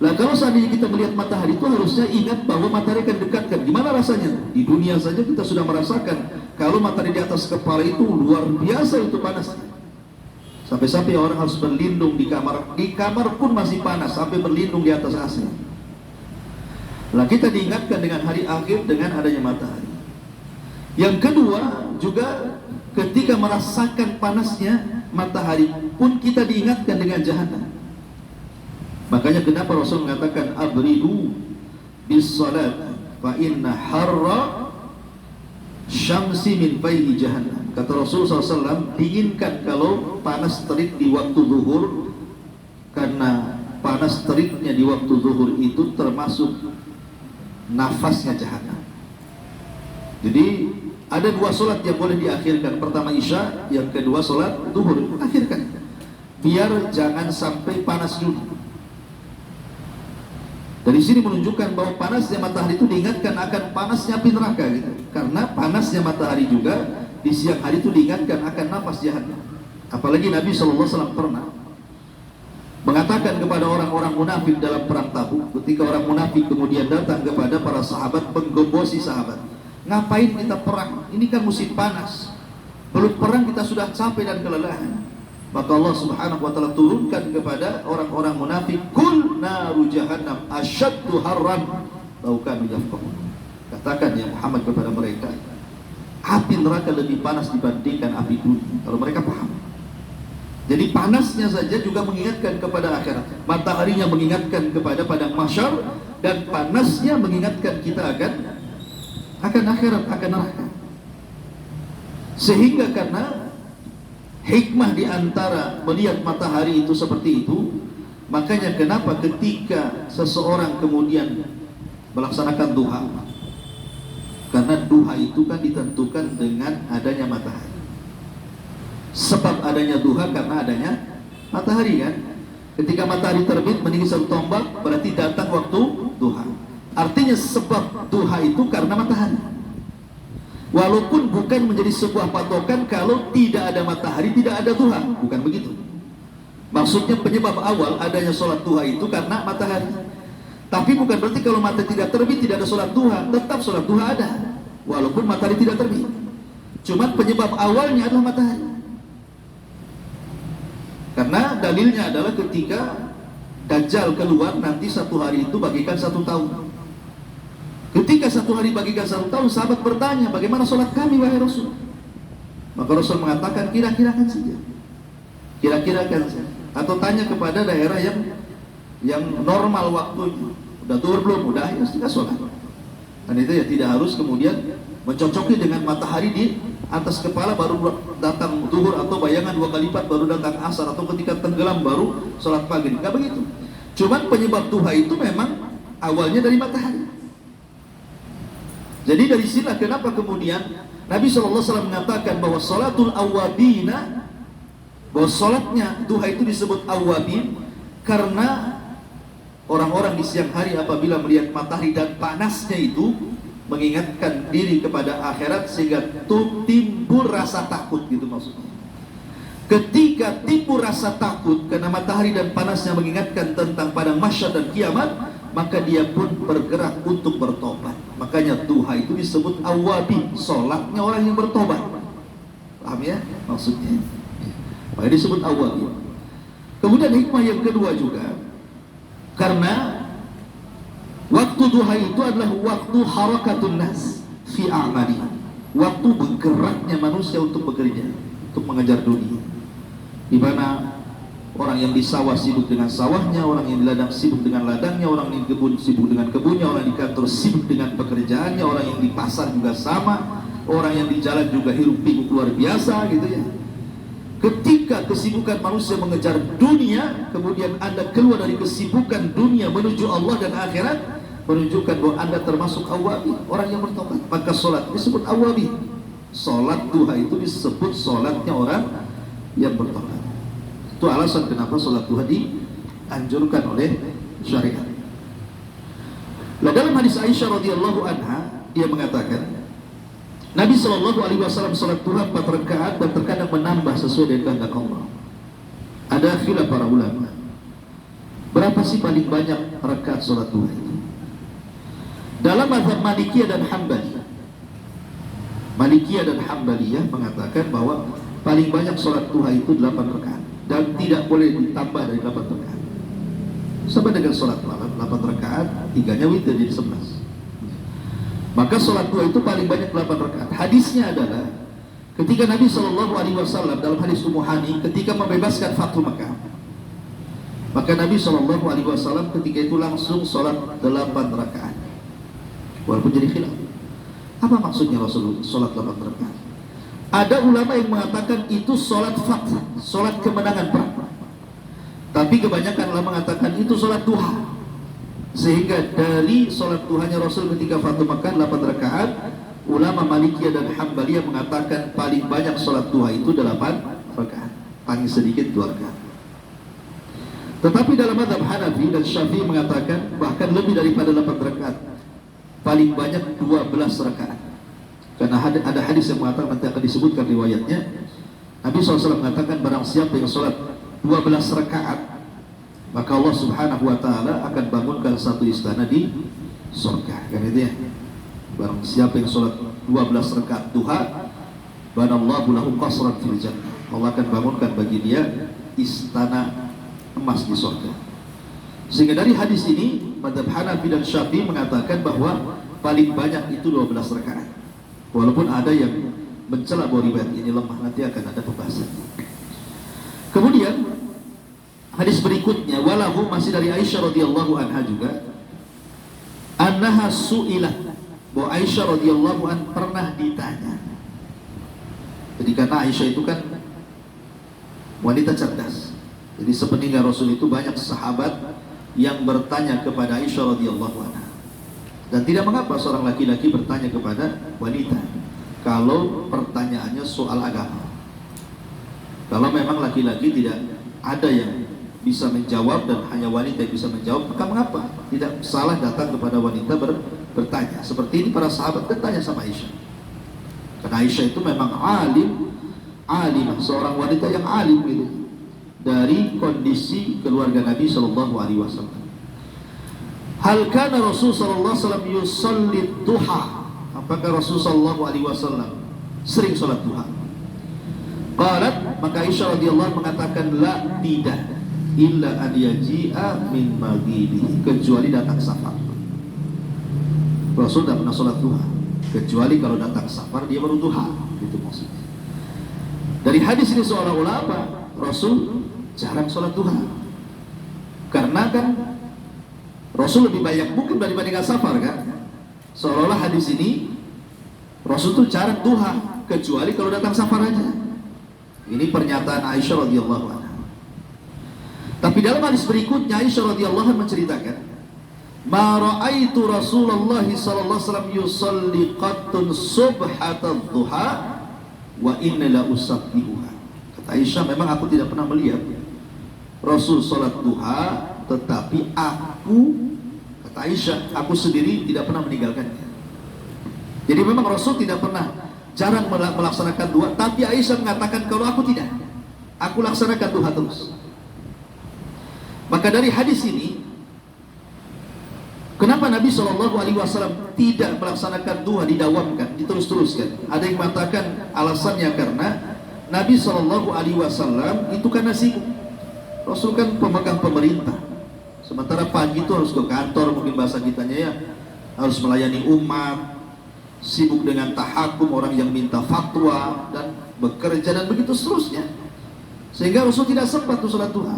Nah, kalau seandainya kita melihat matahari itu, harusnya ingat bahwa matahari akan dekatkan. Gimana rasanya? Di dunia saja kita sudah merasakan kalau matahari di atas kepala itu luar biasa itu panasnya. Sampai-sampai orang harus berlindung di kamar pun masih panas, sampai berlindung di atas AC. Nah, kita diingatkan dengan hari akhir dengan adanya matahari. Yang kedua juga, ketika merasakan panasnya matahari pun kita diingatkan dengan jahanam. Makanya kenapa Rasul mengatakan abridu bis salat fa inna harra syamsi min fayhi jahannam. Kata Rasul SAW, diinginkan kalau panas terik di waktu zuhur, karena panas teriknya di waktu zuhur itu termasuk nafasnya jahanam. Jadi ada dua solat yang boleh diakhirkan. Pertama Isya, yang kedua solat zuhur. Akhirkan, biar jangan sampai panas dulu. Dari sini menunjukkan bahwa panasnya matahari itu diingatkan akan panasnya api neraka, gitu. Karena panasnya matahari juga di siang hari itu diingatkan akan nafas jahanam. Apalagi Nabi SAW pernah mengatakan kepada orang-orang munafik dalam perang Tabuk, ketika orang munafik kemudian datang kepada para sahabat, menggembosi sahabat, ngapain kita perang? Ini kan musim panas, belum perang kita sudah capek dan kelelahan. Maka Allah Subhanahu wa Ta'ala turunkan kepada orang-orang munafik, kul naru jahannam asyaddu harran law kanu yafqahun. Katakan ya Muhammad kepada mereka, api neraka lebih panas dibandingkan api dunia, kalau mereka paham. Jadi panasnya saja juga mengingatkan kepada akhirat. Mataharinya mengingatkan kepada padang mahsyar, dan panasnya mengingatkan kita akan akhirat, akan neraka. Sehingga karena hikmah di antara melihat matahari itu seperti itu, makanya kenapa ketika seseorang kemudian melaksanakan duha, karena duha itu kan ditentukan dengan adanya matahari. Sebab adanya duha karena adanya matahari, kan. Ketika matahari terbit meninggi satu tombak, berarti datang waktu duha. Artinya sebab duha itu karena matahari. Walaupun bukan menjadi sebuah patokan kalau tidak ada matahari tidak ada duha, bukan begitu. Maksudnya penyebab awal adanya sholat duha itu karena matahari. Tapi bukan berarti kalau matahari tidak terbit tidak ada sholat duha, tetap sholat duha ada, walaupun matahari tidak terbit. Cuma penyebab awalnya adalah matahari. Karena dalilnya adalah ketika Dajjal keluar nanti satu hari itu bagikan satu tahun. Ketika satu hari bagikan satu tahun, sahabat bertanya, bagaimana sholat kami wahai Rasul? Maka Rasul mengatakan, kira-kirakan saja. Kira-kirakan saja. Atau tanya kepada daerah yang normal waktunya. Udah zuhur belum? Udah, ya sudah sholat. Dan itu ya tidak harus kemudian mencocoki dengan matahari di atas kepala baru datang zuhur, atau bayangan 2 kali lipat baru datang asar, atau ketika tenggelam baru sholat pagi. Enggak begitu. Cuman penyebab duha itu memang awalnya dari matahari. Jadi dari sinilah kenapa kemudian Nabi SAW mengatakan bahwa sholatul awwabina, bahwa sholatnya duha itu disebut awwabin karena orang-orang di siang hari apabila melihat matahari dan panasnya itu mengingatkan diri kepada akhirat, sehingga timbul rasa takut, gitu maksudnya. Ketika timbul rasa takut karena matahari dan panasnya mengingatkan tentang padang mahsyar dan kiamat, maka dia pun bergerak untuk bertobat. Makanya duha itu disebut awwabi, sholatnya orang yang bertobat. Paham ya maksudnya? Maka disebut awwabi. Kemudian hikmah yang kedua juga, karena waktu duha itu adalah waktu harakatun nas fi a'mali, waktu bergeraknya manusia untuk bekerja, untuk mengejar dunia. Di mana Orang yang di sawah sibuk dengan sawahnya, orang yang di ladang sibuk dengan ladangnya, orang yang di kebun sibuk dengan kebunnya, orang di kantor sibuk dengan pekerjaannya, orang yang di pasar juga sama, orang yang di jalan juga hiruk pikuk luar biasa gitu ya. Ketika kesibukan manusia mengejar dunia, kemudian Anda keluar dari kesibukan dunia menuju Allah dan akhirat, menunjukkan bahwa Anda termasuk awabi, orang yang bertobat. Maka sholat disebut awabi. Sholat duha itu disebut sholatnya orang yang bertobat. Itu alasan kenapa sholat duha dianjurkan oleh syariat. Nah, dalam hadis Aisyah radhiyallahu anha, dia mengatakan Nabi SAW sholat duha 4 rakaat dan terkadang menambah sesuai dengan kehendak Allah. Ada khilaf para ulama, berapa sih paling banyak rakaat sholat duha itu? Dalam mazhab Malikiyah dan Hanbaliyah, Malikiyah dan Hanbaliyah mengatakan bahwa paling banyak sholat duha itu 8 rakaat dan tidak boleh ditambah dari 8 rakaat. Sama dengan sholat malam 8 rakaat, 3-nya witir jadi 11. Maka sholat duha itu paling banyak 8 rakaat. Hadisnya adalah ketika Nabi SAW dalam hadis Ummu Hani ketika membebaskan Fathu Makkah, maka Nabi SAW ketika itu langsung sholat 8 rakaat. Walaupun jadi khilaf, apa maksudnya Rasul sholat 8 rakaat? Ada ulama yang mengatakan itu sholat fath, sholat kemenangan perang. Tapi kebanyakan ulama mengatakan itu sholat duha. Sehingga dari sholat duhanya Rasul ketika Fathu Makkah 8 rakaat, ulama Malikiyah dan Hanbaliyah mengatakan paling banyak sholat duha itu 8 rakaat, paling sedikit 2 rakaat. Tetapi dalam mazhab Hanafi dan Syafi'i mengatakan bahkan lebih daripada 8 rakaat, paling banyak 12 rakaat. Karena ada hadis yang mengatakan, nanti akan disebutkan riwayatnya, Nabi SAW mengatakan barang siapa yang sholat 12 rakaat, maka Allah Subhanahu wa ta'ala akan bangunkan satu istana di surga. Kan itu ya, barang siapa yang sholat 12 rakaat duha, banallahu lahu qasran fil jannah, Allah akan bangunkan bagi dia istana emas di surga. Sehingga dari hadis ini mazhab Hanafi dan Syafi'i mengatakan bahwa paling banyak itu 12 rakaat. Walaupun ada yang mencela bahwa riwayat ini lemah, nanti akan ada pembahasan. Kemudian hadis berikutnya, walahu, masih dari Aisyah radhiyallahu anha juga, annaha su'ilat, bahwa Aisyah radhiyallahu anha pernah ditanya. Jadi karena Aisyah itu kan wanita cerdas, jadi sepeninggal Rasul itu banyak sahabat yang bertanya kepada Aisyah radhiyallahu anha. Dan tidak mengapa seorang laki-laki bertanya kepada wanita kalau pertanyaannya soal agama. Kalau memang laki-laki tidak ada yang bisa menjawab dan hanya wanita yang bisa menjawab, maka mengapa tidak salah datang kepada wanita bertanya. Seperti ini para sahabat bertanya sama Aisyah. Karena Aisyah itu memang alimah, seorang wanita yang alim gitu, dari kondisi keluarga Nabi SAW. Hal kana Rasul sallallahu alaihi wasallam yusalli duha? Apakah Rasul sallallahu alaihi wasallam sering salat duha? Qalat, maka Aisyah radhiyallahu mengatakan la, tidak, illa an yaji'a min maghibihi, kecuali datang safar. Rasul tidak pernah salat duha kecuali kalau datang safar dia baru duha, itu maksudnya. Dari hadis ini seolah-olah apa? Rasul jarang salat duha. Karena kan Rasul lebih banyak mungkin dibandingkan safar kan? Seolah-olah hadis ini Rasul tuh jarang duha kecuali kalau datang safar aja. Ini pernyataan Aisyah radhiyallahu anha. Tapi dalam hadis berikutnya Aisyah radhiyallahu anha menceritakan, "Ma ra'aitu Rasulullah sallallahu alaihi wasallam yusalli qattun subhatal duha wa inna la usabbihuha." Kata Aisyah, memang aku tidak pernah melihat Rasul salat duha, tetapi kata Aisyah, aku sendiri tidak pernah meninggalkannya. Jadi memang Rasul tidak pernah, jarang melaksanakan duha, tapi Aisyah mengatakan kalau aku tidak, aku laksanakan duha terus. Maka dari hadis ini, kenapa Nabi SAW tidak melaksanakan duha, didawamkan, diterus-teruskan? Ada yang mengatakan alasannya karena Nabi SAW itu karena sibuk. Rasul kan pemegang pemerintah, sementara pagi itu harus ke kantor, mungkin bahasa kitanya ya, harus melayani umat, sibuk dengan tahakum, orang yang minta fatwa dan bekerja dan begitu seterusnya. sehingga Rasul tidak sempat tuh sholat duha.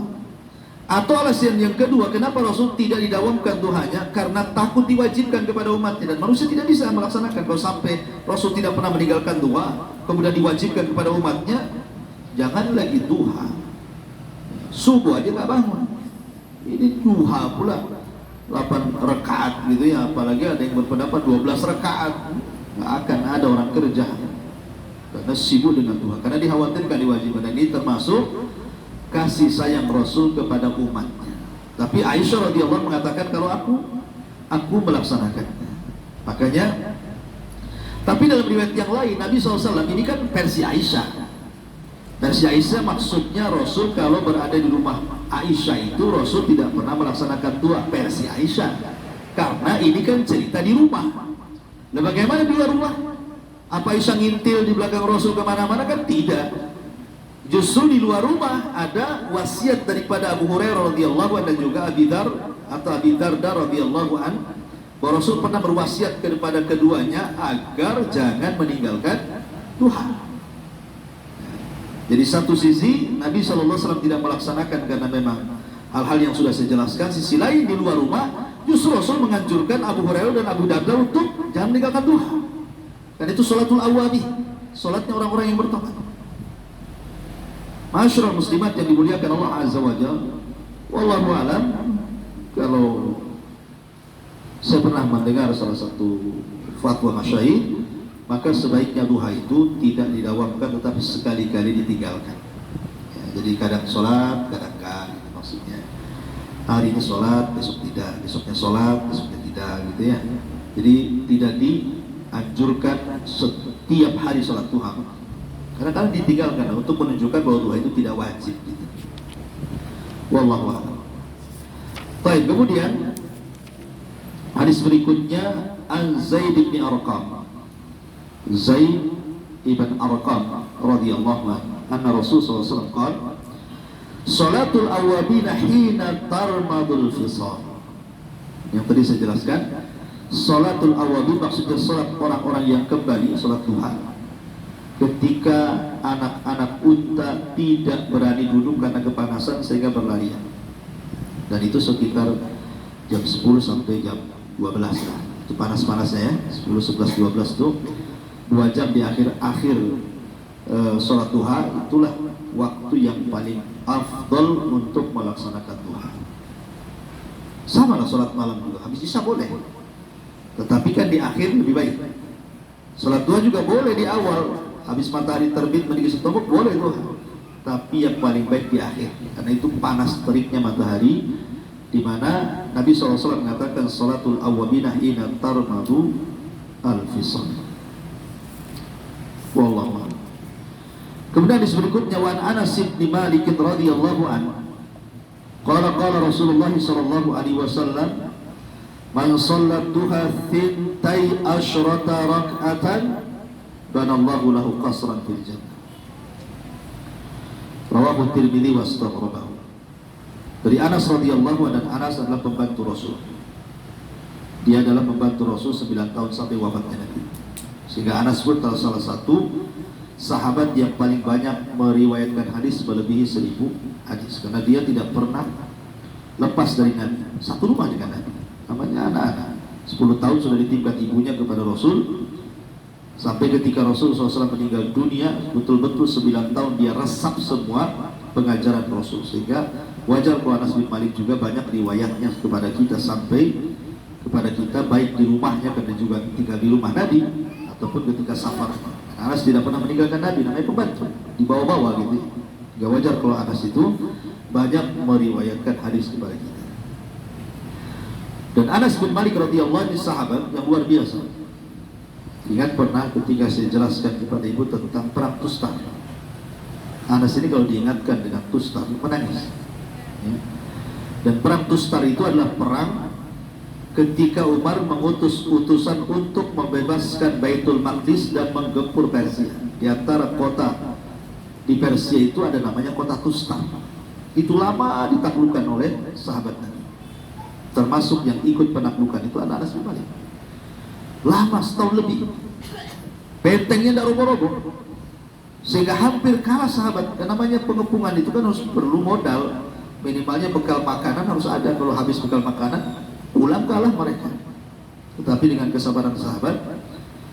Atau alasan yang kedua, kenapa Rasul tidak didawamkan duhanya? Karena takut diwajibkan kepada umatnya, dan manusia tidak bisa melaksanakan. Kalau sampai Rasul tidak pernah meninggalkan duha, kemudian diwajibkan kepada umatnya, jangan lagi duha, subuh aja nggak bangun, ini duha pula 8 rakaat gitu ya, apalagi ada yang berpendapat 12 rakaat. Nggak akan ada orang kerja karena sibuk dengan duha, karena dikhawatirkan diwajibkan. Dan ini termasuk kasih sayang Rasul kepada umatnya. Tapi Aisyah radhiyallahu mengatakan, kalau aku melaksanakannya. Makanya, tapi dalam riwayat yang lain Nabi SAW, ini kan versi Aisyah. Versi Aisyah maksudnya Rasul kalau berada di rumah Aisyah itu Rasul tidak pernah melaksanakan doa. Versi Aisyah, karena ini kan cerita di rumah. Nah, bagaimana di luar rumah? Apa Aisyah ngintil di belakang Rasul kemana-mana? Kan tidak. Justru di luar rumah ada wasiat daripada Abu Hurairah radhiyallahu anhu dan juga Abi Dar atau Abi Darda radhiyallahu anhu, bahwa Rasul pernah berwasiat kepada keduanya agar jangan meninggalkan duha. Jadi satu sisi Nabi SAW tidak melaksanakan karena memang hal-hal yang sudah saya jelaskan. Sisi lain di luar rumah justru Rasul menganjurkan Abu Hurairah dan Abu Darda untuk jangan meninggalkan duha. Dan itu sholatul awwabih, sholatnya orang-orang yang bertobat. Masyarul muslimat yang dimuliakan Allah Azza wa Jalla, wallahu alam, kalau saya pernah mendengar salah satu fatwa masyayikh, maka sebaiknya duha itu tidak didawamkan tetapi sekali-kali ditinggalkan. Ya, jadi kadang sholat, kadang enggak, gitu maksudnya. Hari ini sholat, besok tidak, besoknya sholat, besoknya tidak, gitu ya. Jadi tidak dianjurkan setiap hari sholat duha. Karena kan ditinggalkan untuk menunjukkan bahwa doa itu tidak wajib gitu. Wallahu a'lam. Baik, kemudian hadis berikutnya an Zaid bin Arqam. Zaid ibn Arqam radhiyallahu anhu, anna Rasulullah sallallahu alaihi wasallam qala, "Salatul awwabin hina tarmadul fisal." Yang tadi saya jelaskan, salatul awwabin maksudnya salat orang-orang yang kembali, salat duha. Ketika anak-anak unta tidak berani duduk karena kepanasan sehingga berlarian, dan itu sekitar jam 10 sampai jam 12 lah. Itu panas-panasnya ya, 10, 11, 12 itu 2 jam di akhir sholat duha. Itulah waktu yang paling afdal untuk melaksanakan duha. Sama lah sholat malam juga, habis isya boleh, tetapi kan di akhir lebih baik. Sholat duha juga boleh di awal, habis matahari terbit menuju tombak boleh tuh, tapi yang paling baik di akhir, karena itu panas teriknya matahari, di mana Nabi SAW mengatakan salatul awwabina hina tarmadu al-fisal. Wallahu a'lam. Kemudian di berikutnya wa Anas bin Malik radhiyallahu anhu qala Rasulullah sallallahu alaihi wasallam, man shallat duha thintai asyrata rak'atan banallahu lahu qasran fil jannah. Rawahu Tirmidzi wa astaghrabahu. Dari Anas radhiyallahu anhu, dan Anas adalah pembantu Rasul. Dia adalah pembantu Rasul 9 tahun sampai wafatnya Nabi. Sehingga Anas pun salah satu sahabat yang paling banyak meriwayatkan hadis, melebihi 1000 hadis, karena dia tidak pernah lepas dari Nabi, satu rumah dengan Nabi. Namanya anak-anak 10 tahun sudah ditinggal ibunya kepada Rasul, sampai ketika Rasul SAW meninggal dunia, betul-betul 9 tahun dia resap semua pengajaran Rasul. Sehingga wajar kalau Anas bin Malik juga banyak riwayatnya kepada kita, sampai kepada kita baik di rumahnya karena juga tinggal di rumah Nabi, ataupun ketika safar. Anas tidak pernah meninggalkan Nabi, namanya pembantu, dibawa-bawa gitu. Gak wajar kalau Anas itu banyak meriwayatkan hadis kepada kita. Dan Anas bin Malik radhiyallahu anhu sahabat yang luar biasa. Ingat pernah ketika saya jelaskan kepada ibu tentang perang Tustar. Anas ini kalau diingatkan dengan Tustar menangis ya. Dan perang Tustar itu adalah perang ketika Umar mengutus utusan untuk membebaskan Baitul Maqdis dan menggempur Persia. Di antara kota di Persia itu ada namanya kota Tustar. Itu lama ditaklukkan oleh sahabat Nabi. Termasuk yang ikut penaklukan itu Anas bin Malik. Lama, setahun lebih. Bentengnya tidak roboh-roboh. Sehingga hampir kalah sahabat. Dan namanya pengepungan itu kan harus perlu modal, minimalnya bekal makanan harus ada. Kalau habis bekal makanan, pulang kalah mereka. Tetapi dengan kesabaran sahabat,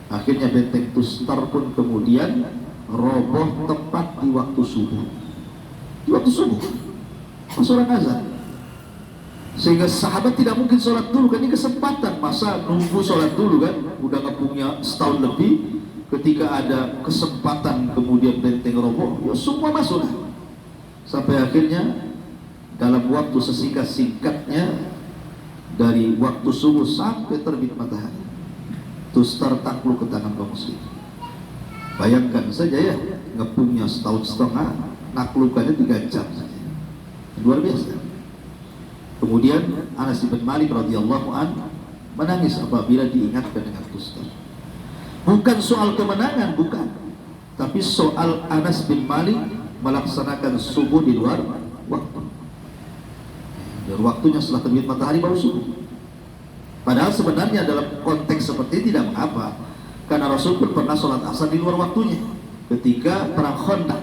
akhirnya benteng Tustar pun kemudian roboh tepat di waktu subuh. Di waktu subuh, pas orang azan. Sehingga sahabat tidak mungkin sholat dulu, kan ini kesempatan. Masa nunggu sholat dulu kan, udah ngepungnya setahun lebih. Ketika ada kesempatan kemudian benteng roboh, ya semua masuk. Sampai akhirnya dalam waktu sesingkat-singkatnya, dari waktu subuh sampai terbit matahari, Tustar takluk ke tangan kaum muslim. Bayangkan saja ya, ngepungnya setahun setengah, naklukannya 3 jam saja. Luar biasa. Kemudian Anas bin Malik radhiyallahu anhu menangis apabila diingatkan dengan Tustar. Bukan soal kemenangan, bukan, tapi soal Anas bin Malik melaksanakan subuh di luar waktu. Dan waktunya setelah terbit matahari baru subuh. Padahal sebenarnya dalam konteks seperti ini tidak mengapa, karena Rasul pun pernah sholat asar di luar waktunya. Ketika perang Khandaq,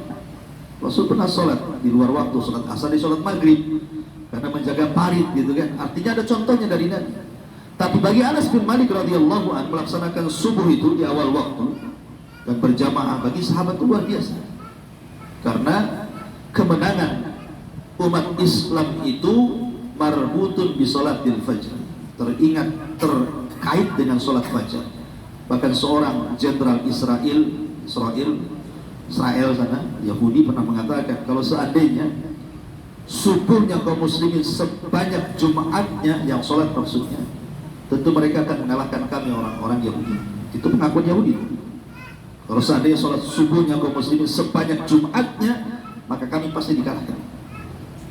Rasul pernah sholat di luar waktu, sholat asar di sholat maghrib, karena menjaga parit gitu kan. Artinya ada contohnya dari Nabi. Tapi bagi Anas bin Malik radhiyallahu anhu melaksanakan subuh itu di awal waktu dan berjamaah bagi sahabat itu luar biasa. Karena kemenangan umat Islam itu marbutun bi sholatil fajr, terkait dengan sholat fajar. Bahkan seorang jenderal Israel sana Yahudi pernah mengatakan, kalau seandainya subuhnya kaum muslimin sebanyak Jumatnya yang sholat maksudnya, tentu mereka akan mengalahkan kami orang-orang Yahudi. Itu pengakuan Yahudi. Kalau seandainya sholat subuhnya kaum muslimin sebanyak Jumatnya, maka kami pasti dikalahkan.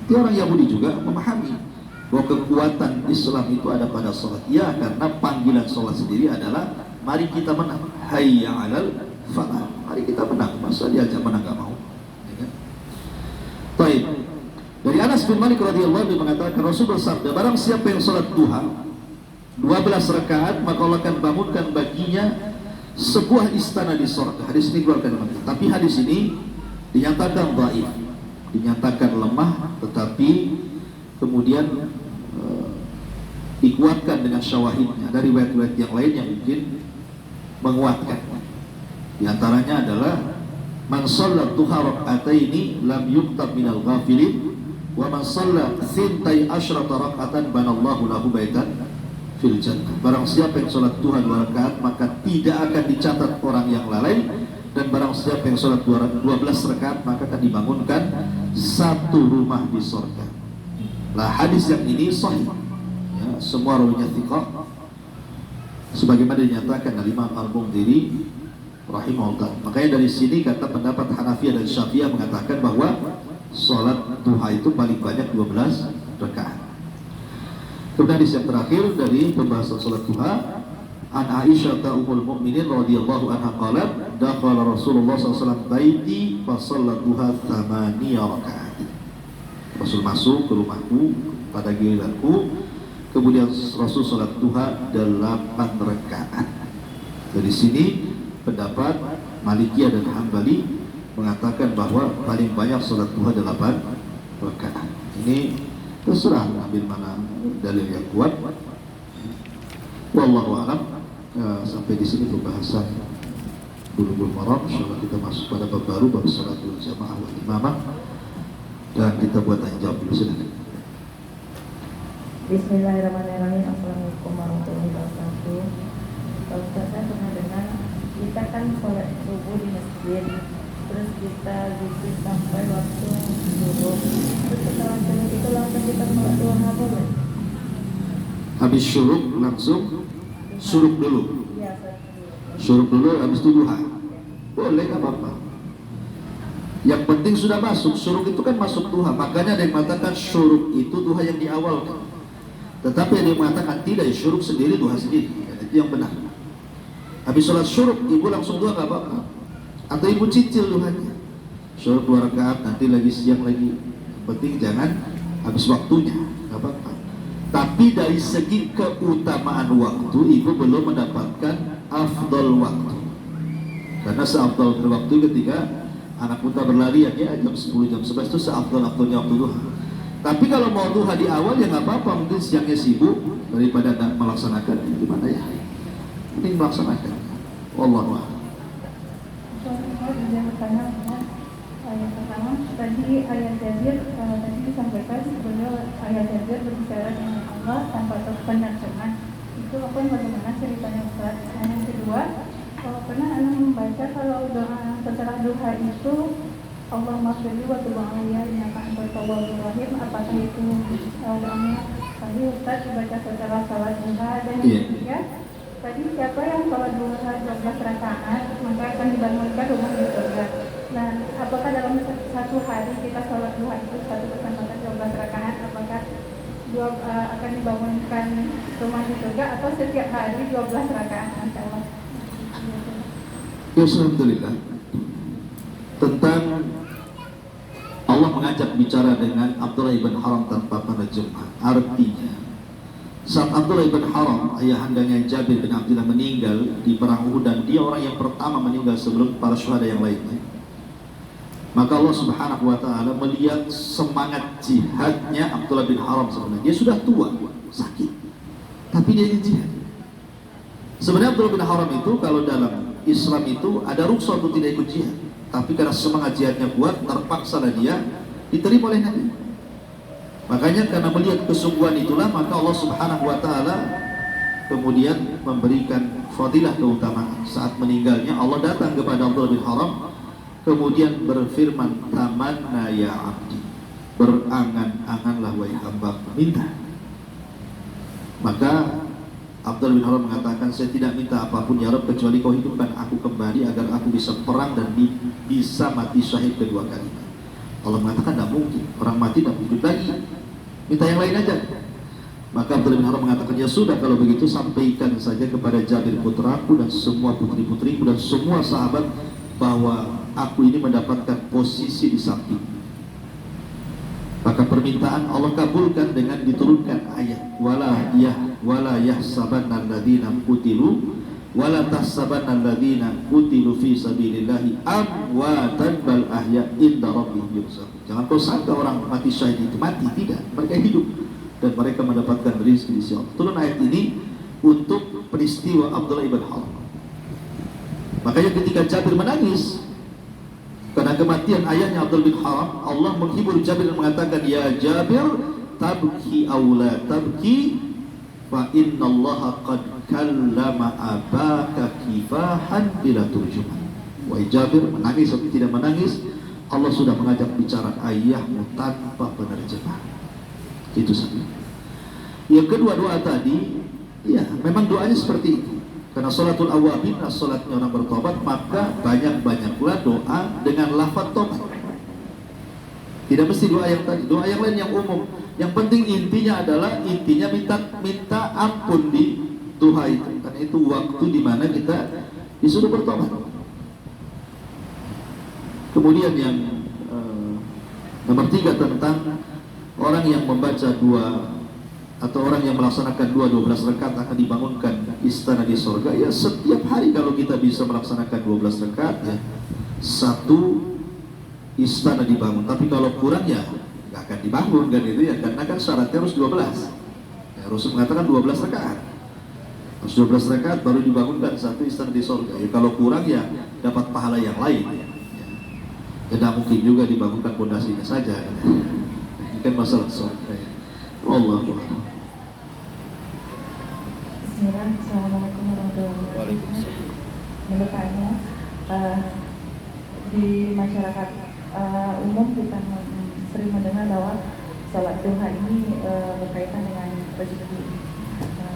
Itu orang Yahudi juga memahami bahwa kekuatan Islam itu ada pada sholat. Ya, karena panggilan sholat sendiri adalah mari kita menang, hayya 'alal falah, mari kita menang. Masa diajak menang gak mau, ya kan? Baik. Dari Anas bin Malik radhiyallahu anhu mengatakan, Rasul bersabda, barang siapa yang sholat duha 12 rakaat, maka Allah akan bangunkan baginya sebuah istana di surga. Hadis ini keluarkan teman-teman. Tapi hadis ini dinyatakan dhaif, dinyatakan lemah, tetapi kemudian dikuatkan dengan syawahidnya dari riwayat-riwayat yang lain yang mungkin menguatkan. Di antaranya adalah man shalla duha rak'ataini lam yuktab minal ghafilin wa man shalla thintai asyrata rak'atan banallahu lahu baitan fil jannah. Barang siapa yang sholat duha 2 rakaat maka tidak akan dicatat orang yang lalai, dan barang siapa yang sholat 12 rakaat maka akan dibangunkan satu rumah di surga. Nah, hadis yang ini sahih, ya, semua rawinya thiqah, sebagaimana dinyatakan oleh Imam Al-Mundhiri rahimahullah. Makanya dari sini kata pendapat Hanafiyah dan Syafi'iyah mengatakan bahwa sholat duha itu paling banyak 12 rakaat. Kemudian hadis yang terakhir dari pembahasan salat duha, an Aisyah ummul mukminin radhiyallahu anha qalat, dakhala Rasulullah sallallahu alaihi wasallam baiti fa shalla duha 8 rakaat. Rasul masuk ke rumahku pada giliranku, kemudian Rasul salat duha 8 rakaat. Dari sini pendapat Malikiyah dan Hambali mengatakan bahwa paling banyak salat duha 8 rakaat. Ini terserah ambil mana dalil yang kuat. Wallahu a'lam. Sampai di sini pembahasan Bulughul Maram. Insyaallah kita masuk pada bab baru, bab salatul jamaah wal imamah, dan kita buat tanya jawab dulu, silakan. Bismillahirrahmanirrahim. Assalamualaikum warahmatullahi wabarakatuh. Kalau saya pernah dengar, kita kan sholat subuh di masjid, terus kita zikir sampai waktu subuh, terus setelah subuh itu langsung kita sholat duha, boleh? Habis syuruk langsung syuruk dulu. Iya, Syuruk dulu habis itu duha. Boleh, gak apa-apa. Yang penting sudah masuk. Syuruk itu kan masuk duha. Makanya ada yang mengatakan syuruk itu duha yang diawalkan. Tetapi ada yang mengatakan tidak, syuruk sendiri duha sendiri. Itu yang benar. Habis sholat syuruk ibu langsung duha gak apa-apa. Atau ibu cicil duhanya, syuruk 2 rakaat, nanti lagi siang lagi. Yang penting jangan habis waktunya, gak apa-apa. Tapi dari segi keutamaan waktu, ibu belum mendapatkan afdal waktu. Karena seafdal waktu ketika anak unta berlarian ya jam 10 jam 11 itu seafdal-afdalnya waktu duha. Tapi kalau mau duha di awal ya nggak apa-apa, mungkin siangnya sibuk daripada tidak melaksanakan, gimana ya? Mending melaksanakan. Wallahu a'lam. Yang pertama tadi ayat Jabir tadi disampaikan sebenarnya ayat Jabir berbicara dengan Allah tanpa penerjemah. Itu apa yang bagaimana ceritanya Ustaz? Yang kedua, pernah Anda membaca kalau doa setelah duha itu Allah maghfirli wa tub alayya innaka antat tawwabur rahim, apakah itu doanya tadi Ustaz dibaca setelah salat duha? Dan yang ketiga, tadi siapa yang salat duha 12 rakaat maka akan dibangunkan rumah di surga. Nah, apakah dalam satu hari kita salat duha itu satu kesempatan 12 rakaat, apakah akan dibangunkan rumah di surga atau setiap hari 12 rakaat? Insya Allah. Alhamdulillah. Tentang Allah mengajak bicara dengan Abdullah ibn Haram tanpa penerjemah. Artinya, saat Abdullah ibn Haram, ayahandanya Jabir bin Abdullah meninggal di perang Uhud, dan dia orang yang pertama meninggal sebelum para syuhada yang lainnya. Maka Allah Subhanahu wa taala melihat semangat jihadnya Abdullah bin Haram sebenarnya. Dia sudah tua, sakit, tapi dia ingin jihad. Sebenarnya Abdullah bin Haram itu kalau dalam Islam itu ada rukhsah untuk tidak ikut jihad, tapi karena semangat jihadnya kuat, terpaksalah dia diterima oleh Nabi. Makanya karena melihat kesungguhan itulah, maka Allah Subhanahu wa taala kemudian memberikan fadilah keutamaan. Saat meninggalnya Allah datang kepada Abdullah bin Haram, kemudian berfirman, tamanna ya abdi, berangan-anganlah wahai hamba, minta. Maka Abdullah bin Haram mengatakan, saya tidak minta apapun ya Rabb kecuali kau hidupkan aku kembali agar aku bisa perang dan bisa mati syahid kedua kali. Allah mengatakan tidak mungkin, orang mati tidak hidup lagi, minta yang lain aja. Maka Abdullah bin Haram mengatakan, ya sudah kalau begitu sampaikan saja kepada Jabir putraku dan semua putri-putriku dan semua sahabat bahwa aku ini mendapatkan posisi di samping. Maka permintaan Allah kabulkan dengan diturunkan ayat wala yahsabanna alladziina qutilu wala tahsabanna alladziina qutilu fi sabilillahi amwatan bal ahya inda rabbihim yurzaqun. Jangan kau sangka orang mati syahid itu mati, tidak, mereka hidup dan mereka mendapatkan rezeki di sisi Allah. Turun ayat ini untuk peristiwa Abdullah ibn Haram. Makanya ketika Jabir menangis karena kematian ayahnya Abdullah bin Haram, Allah menghibur Jabir dan mengatakan, ya Jabir, tabki aw la tabki, fa inna Allah qad kallama abaka kifahan bila turjuman. Wahai Jabir, menangis atau tidak menangis, Allah sudah mengajak bicara ayahmu tanpa penerjemah. Itu saja. Yang kedua, doa tadi, ya memang doanya seperti itu. Karena sholatul awabin, sholatnya orang bertobat, maka banyak-banyaklah doa dengan lafaz tobat. Tidak mesti doa yang tadi, doa yang lain yang umum. Yang penting intinya adalah minta ampun di duha itu. Karena itu waktu di mana kita disuruh bertobat. Kemudian yang nomor 3 tentang orang yang membaca atau orang yang melaksanakan 12 rakaat akan dibangunkan istana di surga. Ya setiap hari kalau kita bisa melaksanakan 12 rakaat ya, satu istana dibangun. Tapi kalau kurang ya nggak akan dibangun kan itu ya, karena kan syaratnya harus 12 ya, Rasul mengatakan 12 rakaat harus 12 rakaat baru dibangunkan satu istana di surga ya. Kalau kurang ya dapat pahala yang lain ya. Tidak mungkin juga dibangunkan pondasinya saja ya. Ini kan masalah surga ya. Allahu a'lam. Assalamualaikum warahmatullahi wabarakatuh. Menurutnya di masyarakat umum kita sering mendengar bahwa salat duha ini berkaitan dengan rezeki.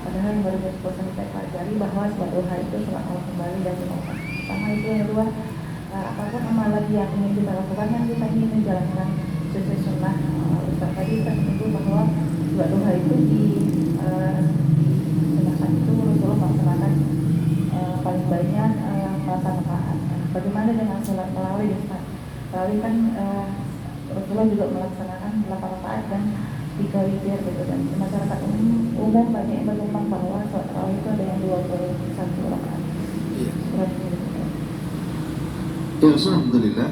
Padahal baru bosan kita pelajari bahwa salat duha itu salat Allah kembali dan dimaafkan. Pertama itu, yang kedua, apapun amalan yang ingin kita lakukan yang kita ingin menjalankan sesuai sunnah. Ustaz tadi kita menyebut bahwa salat duha itu di sunahkan itu Rasulullah melaksanakan paling banyak 4 rakaat. Bagaimana dengan salat tarawih? Tarawih kan Rasulullah juga melaksanakan 8 rakaat dan 3 witir gitu, dan masyarakat umum banyak yang berkembang bahwa salat tarawih itu ada yang 21 rakaat. Ya, alhamdulillah.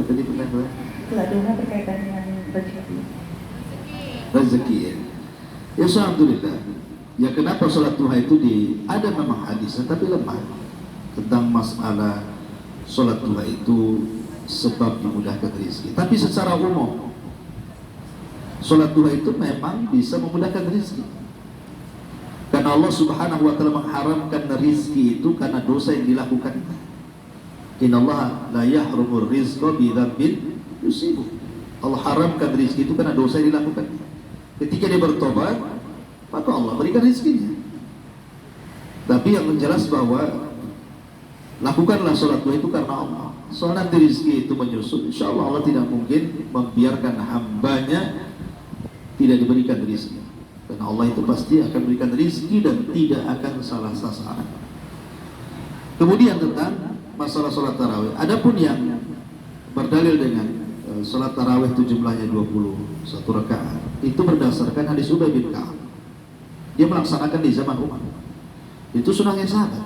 tadi pertanyaan? Sholat duha berkaitan dengan rezeki. Rezeki ya. Ya alhamdulillah. Ya kenapa sholat duha itu ada memang hadisnya tapi lemah tentang masalah sholat duha itu sebab dimudahkan rezeki. Tapi secara umum sholat duha itu memang bisa memudahkan rezeki. Karena Allah Subhanahu wa taala mengharamkan rezeki itu karena dosa yang dilakukan. Innallaha la yahrumur rizqa bi dzambin yusibu. Allah haramkan rezeki itu karena dosa yang dilakukan. Ketika dia bertobat, maka Allah berikan rezekinya. Tapi yang jelas bahwa lakukanlah sholat duha itu karena Allah. Soal nanti rezeki itu menyusul, insya Allah Allah tidak mungkin membiarkan hambanya tidak diberikan rezeki. Karena Allah itu pasti akan berikan rezeki dan tidak akan salah sasaran. Kemudian tentang masalah sholat tarawih. Adapun yang berdalil dengan sholat tarawih itu jumlahnya 21 rakaat, itu berdasarkan hadis Ubay bin Ka'ab. Dia melaksanakan di zaman Umar. Itu sunnahnya sahabat.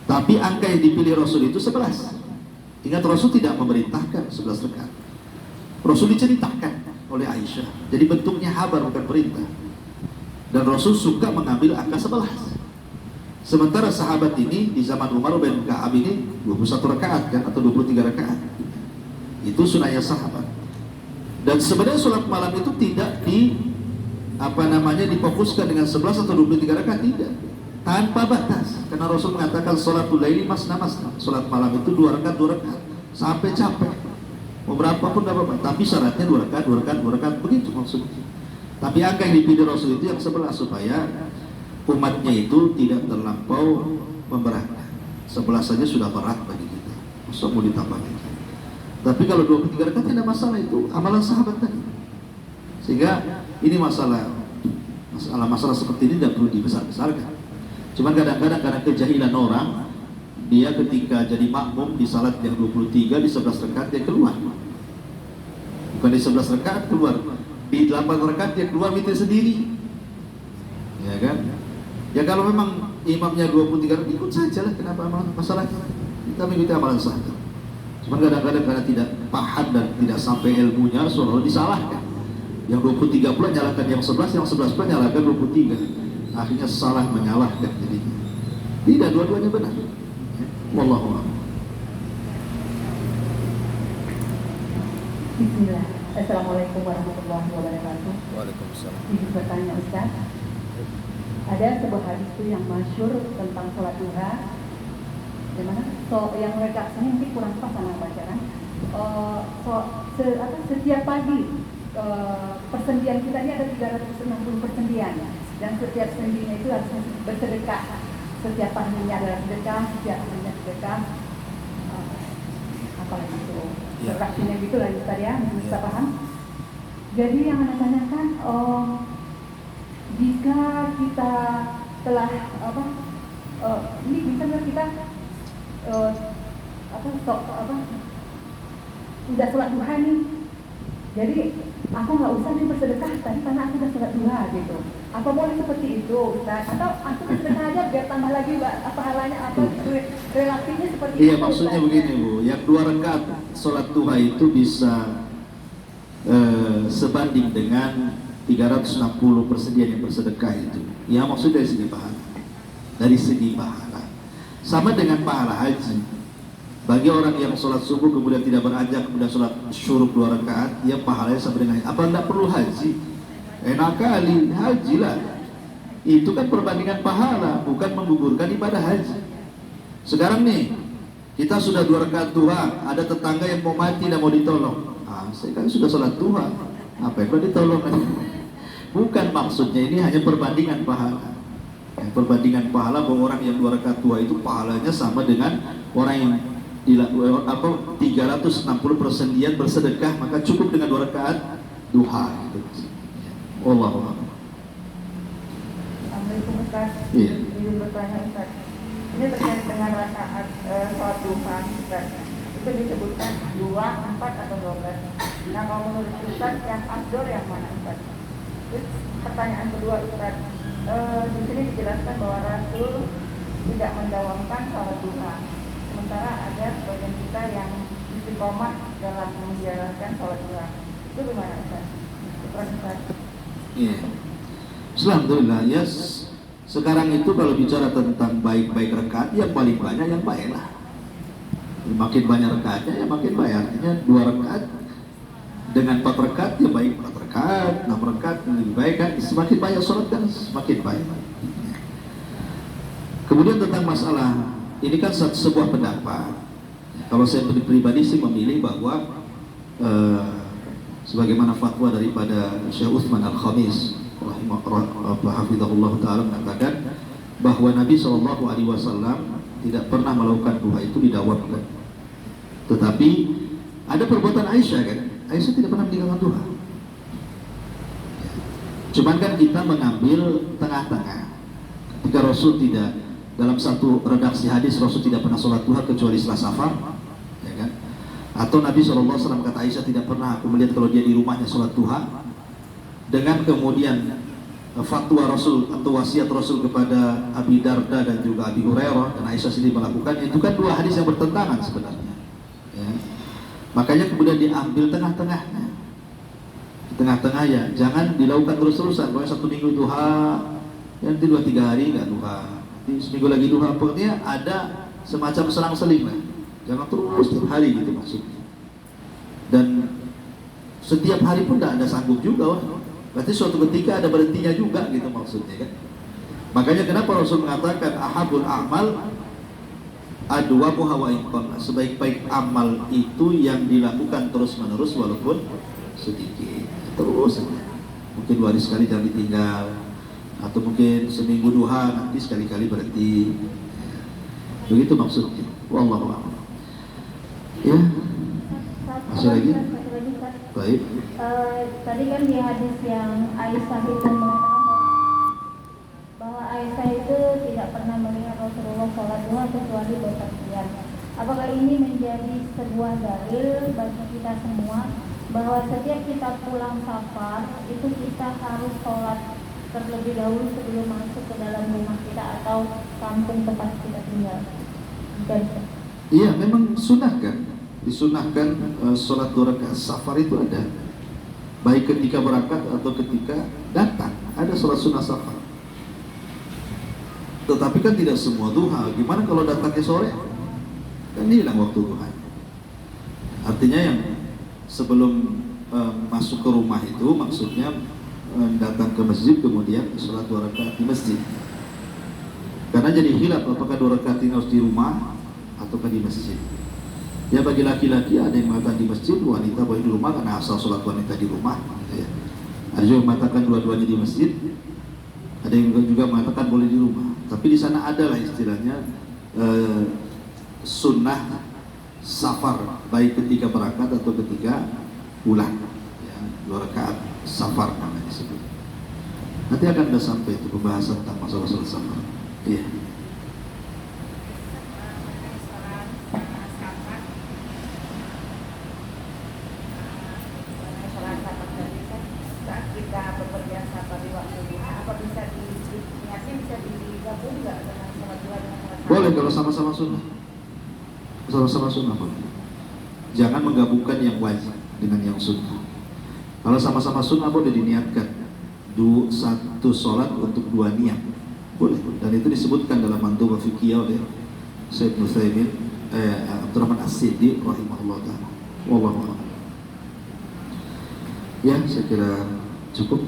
Tapi angka yang dipilih Rasul itu 11. Ingat Rasul tidak memerintahkan 11 rakaat. Rasul diceritakan oleh Aisyah. Jadi bentuknya habar bukan perintah. Dan Rasul suka mengambil angka 11. Sementara sahabat ini di zaman Umar bin Ka'ab ini 21 rakaat kan atau 23 rakaat. Itu sunnahnya sahabat. Dan sebenarnya sholat malam itu tidak difokuskan dengan 11 atau 23 rakaat, tidak. Tanpa batas. Karena Rasul mengatakan sholatul laili masna masna. Sholat malam itu 2 rakaat sampai capek. Mau berapa pun tidak apa-apa. Tapi syaratnya 2 rakaat begitu maksudnya. Tapi angka yang dipilih Rasul itu yang 11 supaya umatnya itu tidak terlampau memberatkan. 11 saja sudah berat bagi kita. Masa mau ditambah lagi. Tapi kalau 23 rakaat tidak masalah, itu amalan sahabat tadi. Sehingga ini masalah seperti ini tidak perlu dibesar-besarkan. Cuma kadang-kadang karena kejahilan orang, dia ketika jadi makmum di salat yang 23 di 11 rakaat dia keluar. Bukan di 11 rakaat keluar, di 8 rakaat dia keluar witir sendiri. Ya kan? Ya kalau memang imamnya 23 rakaat ikut sajalah, kenapa masalahnya? Kita mengikuti amalan sahabat. Cuma kadang-kadang karena tidak paham dan tidak sampai ilmunya, seolah disalahkan. Yang 23 pula nyalakan yang 11, yang 11 pula nyalakan 23. Akhirnya salah menyalahkan jadinya. Tidak, dua-duanya benar. Wallahu a'lam. Bismillah. Assalamualaikum warahmatullahi wabarakatuh. Waalaikumsalam. Izin bertanya Ustaz. Ada sebuah hadis itu yang masyhur tentang sholat duha. Gimana? Yang redaksinya mungkin kurang pas sama bacaan. Setiap pagi persendian kita ini ada 360 persendian, dan setiap sendinya itu harus bersedekah. Setiap paginya adalah sedekah, setiap harinya sedekah. Apalagi itu redaksinya gitu lah Ustaz ya, bisa paham. Jadi yang Anda tanyakan, jika kita telah ini bisa nggak kita udah sholat duha nih, jadi aku nggak usah nih bersedekah tadi karena aku udah sholat duha gitu. Apa boleh seperti itu Ustaz? Atau aku bersedekah aja biar tambah lagi pahalanya apa relatifnya seperti itu? Iya, maksudnya Ustaz, begini Bu, yang 2 rakaat sholat duha itu bisa sebanding dengan 360 persendian yang bersedekah itu. Ya maksudnya dari segi pahala. Dari segi pahala. Sama dengan pahala haji. Bagi orang yang sholat subuh kemudian tidak beranjak, kemudian sholat syuruk 2 rakaat, ya pahalanya sama dengan haji. Apa tidak perlu haji? Enak kali, haji lah. Itu kan perbandingan pahala, bukan menggugurkan ibadah haji. Sekarang nih, kita sudah 2 rakaat duha, ada tetangga yang mau mati dan mau ditolong. Saya kan sudah sholat duha, apa yang mau ditolong? Bukan maksudnya, ini hanya perbandingan pahala. Perbandingan pahala bahwa orang yang 2 rakaat duha itu pahalanya sama dengan orang yang 360 persendian bersedekah, maka cukup dengan 2 rakaat duha. Wallahu a'lam. Assalamualaikum Ustaz. Iya. Izin bertanya Ustaz. Ini terkait dengan rakaat sholat duha Ustaz. Itu disebutkan 2, 4 atau 12. Nah kalau menurut Ustaz yang afdol yang mana Ustaz? Terus pertanyaan kedua Ustaz. Di sini dijelaskan bahwa Rasul tidak mendawamkan sholat duha. Sementara ada sebagian kita yang istiqomah dalam menjalankan sholat duha. Itu gimana Ustaz? Ustaz? Iya. Alhamdulillah, yes. Sekarang itu kalau bicara tentang baik-baik rakaat, yang paling banyak yang baik lah. Makin banyak rakaatnya, ya makin baik. Artinya 2 rakaat dengan 4 rakaat, ya baik 4 rakaat, 6 rakaat lebih baik kan. Semakin banyak sholat kan semakin baik. Kemudian tentang masalah ini kan sebuah pendapat. Kalau saya pribadi sih memilih bahwa sebagaimana fatwa daripada Syekh Utsman Al-Khamis rahimahullah taala mengatakan bahwa Nabi SAW tidak pernah melakukan duha itu didawamkan. Tetapi ada perbuatan Aisyah kan. Aisyah tidak pernah meninggalkan duha. Cuman kan kita mengambil tengah-tengah. Ketika Rasul tidak, dalam satu redaksi hadis Rasul tidak pernah sholat duha kecuali setelah safar, ya kan? Atau Nabi SAW kata Aisyah tidak pernah aku melihat kalau dia di rumahnya sholat duha. Dengan kemudian fatwa Rasul atau wasiat Rasul kepada Abi Darda dan juga Abi Hurairah dan Aisyah sendiri melakukannya, itu kan 2 hadis yang bertentangan sebenarnya. Ya. Makanya kemudian diambil tengah-tengahnya. Di tengah-tengah ya, jangan dilakukan terus-terusan. Pokoknya 1 minggu duha, nanti 2-3 hari nggak duha, nanti seminggu lagi duha. Pokoknya ada semacam selang-seling lah. Jangan terus setiap hari gitu maksudnya. Dan setiap hari pun tidak ada sanggup juga. Berarti suatu ketika ada berhentinya juga gitu maksudnya kan. Makanya kenapa Rasul mengatakan ahabul a'mal adwamuha wa in qalla. Sebaik-baik amal itu yang dilakukan terus-menerus walaupun sedikit. Terus mungkin 2 hari sekali jangan ditinggal, atau mungkin seminggu duha nanti sekali-kali berhenti. Begitu maksudnya. Wallahu a'lam. Ya. Masih lagi? Baik. Tadi kan di hadis yang Aisyah itu mengatakan bahwa Aisyah itu tidak pernah melihat Rasulullah sholat duha kecuali bertakbir. Apakah ini menjadi sebuah dalil bagi kita semua bahwa setiap kita pulang safar itu kita harus sholat terlebih dahulu sebelum masuk ke dalam rumah kita atau kampung tempat kita tinggal? Iya, memang sunnah kan. Disunahkan sholat 2 rakaat safar itu ada, baik ketika berangkat atau ketika datang, ada sholat sunnah safar. Tetapi kan tidak semua duha. Gimana kalau datangnya sore? Kan hilang waktu duha. Artinya yang sebelum masuk ke rumah itu maksudnya datang ke masjid kemudian sholat 2 rakaat di masjid. Karena jadi hilaf apakah 2 rakaat ini harus di rumah ataukah di masjid. Ya bagi laki-laki ada yang mengatakan di masjid, wanita boleh di rumah karena asal sholat wanita di rumah. Gitu ya. Ada juga yang mengatakan dua-duanya di masjid, ada yang juga mengatakan boleh di rumah. Tapi di sana adalah istilahnya sunnah safar, baik ketika berangkat atau ketika pulang. Ya, 2 rakaat safar namanya disebut. Nanti akan ada sampai itu pembahasan tentang masalah sholat safar. Iya. Boleh kalau sama-sama sunnah. Sama-sama sunnah boleh. Jangan menggabungkan yang wajib dengan yang sunnah. Kalau sama-sama sunnah boleh diniatkan satu sholat untuk 2 niat. Boleh. Dan itu disebutkan dalam mantuba fikih oleh Syekh Utsaimin Abdurrahman As-Siddiq rahimahullah ta'ala. Wallahu a'lam. Ya, saya kira cukup.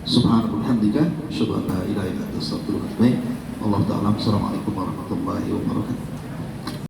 Subhanallah hamdika asyhadu an la ilaha illa anta astaghfiruka wa atubu ilaik. Allah ta'ala. Assalamualaikum warahmatullahi wabarakatuh.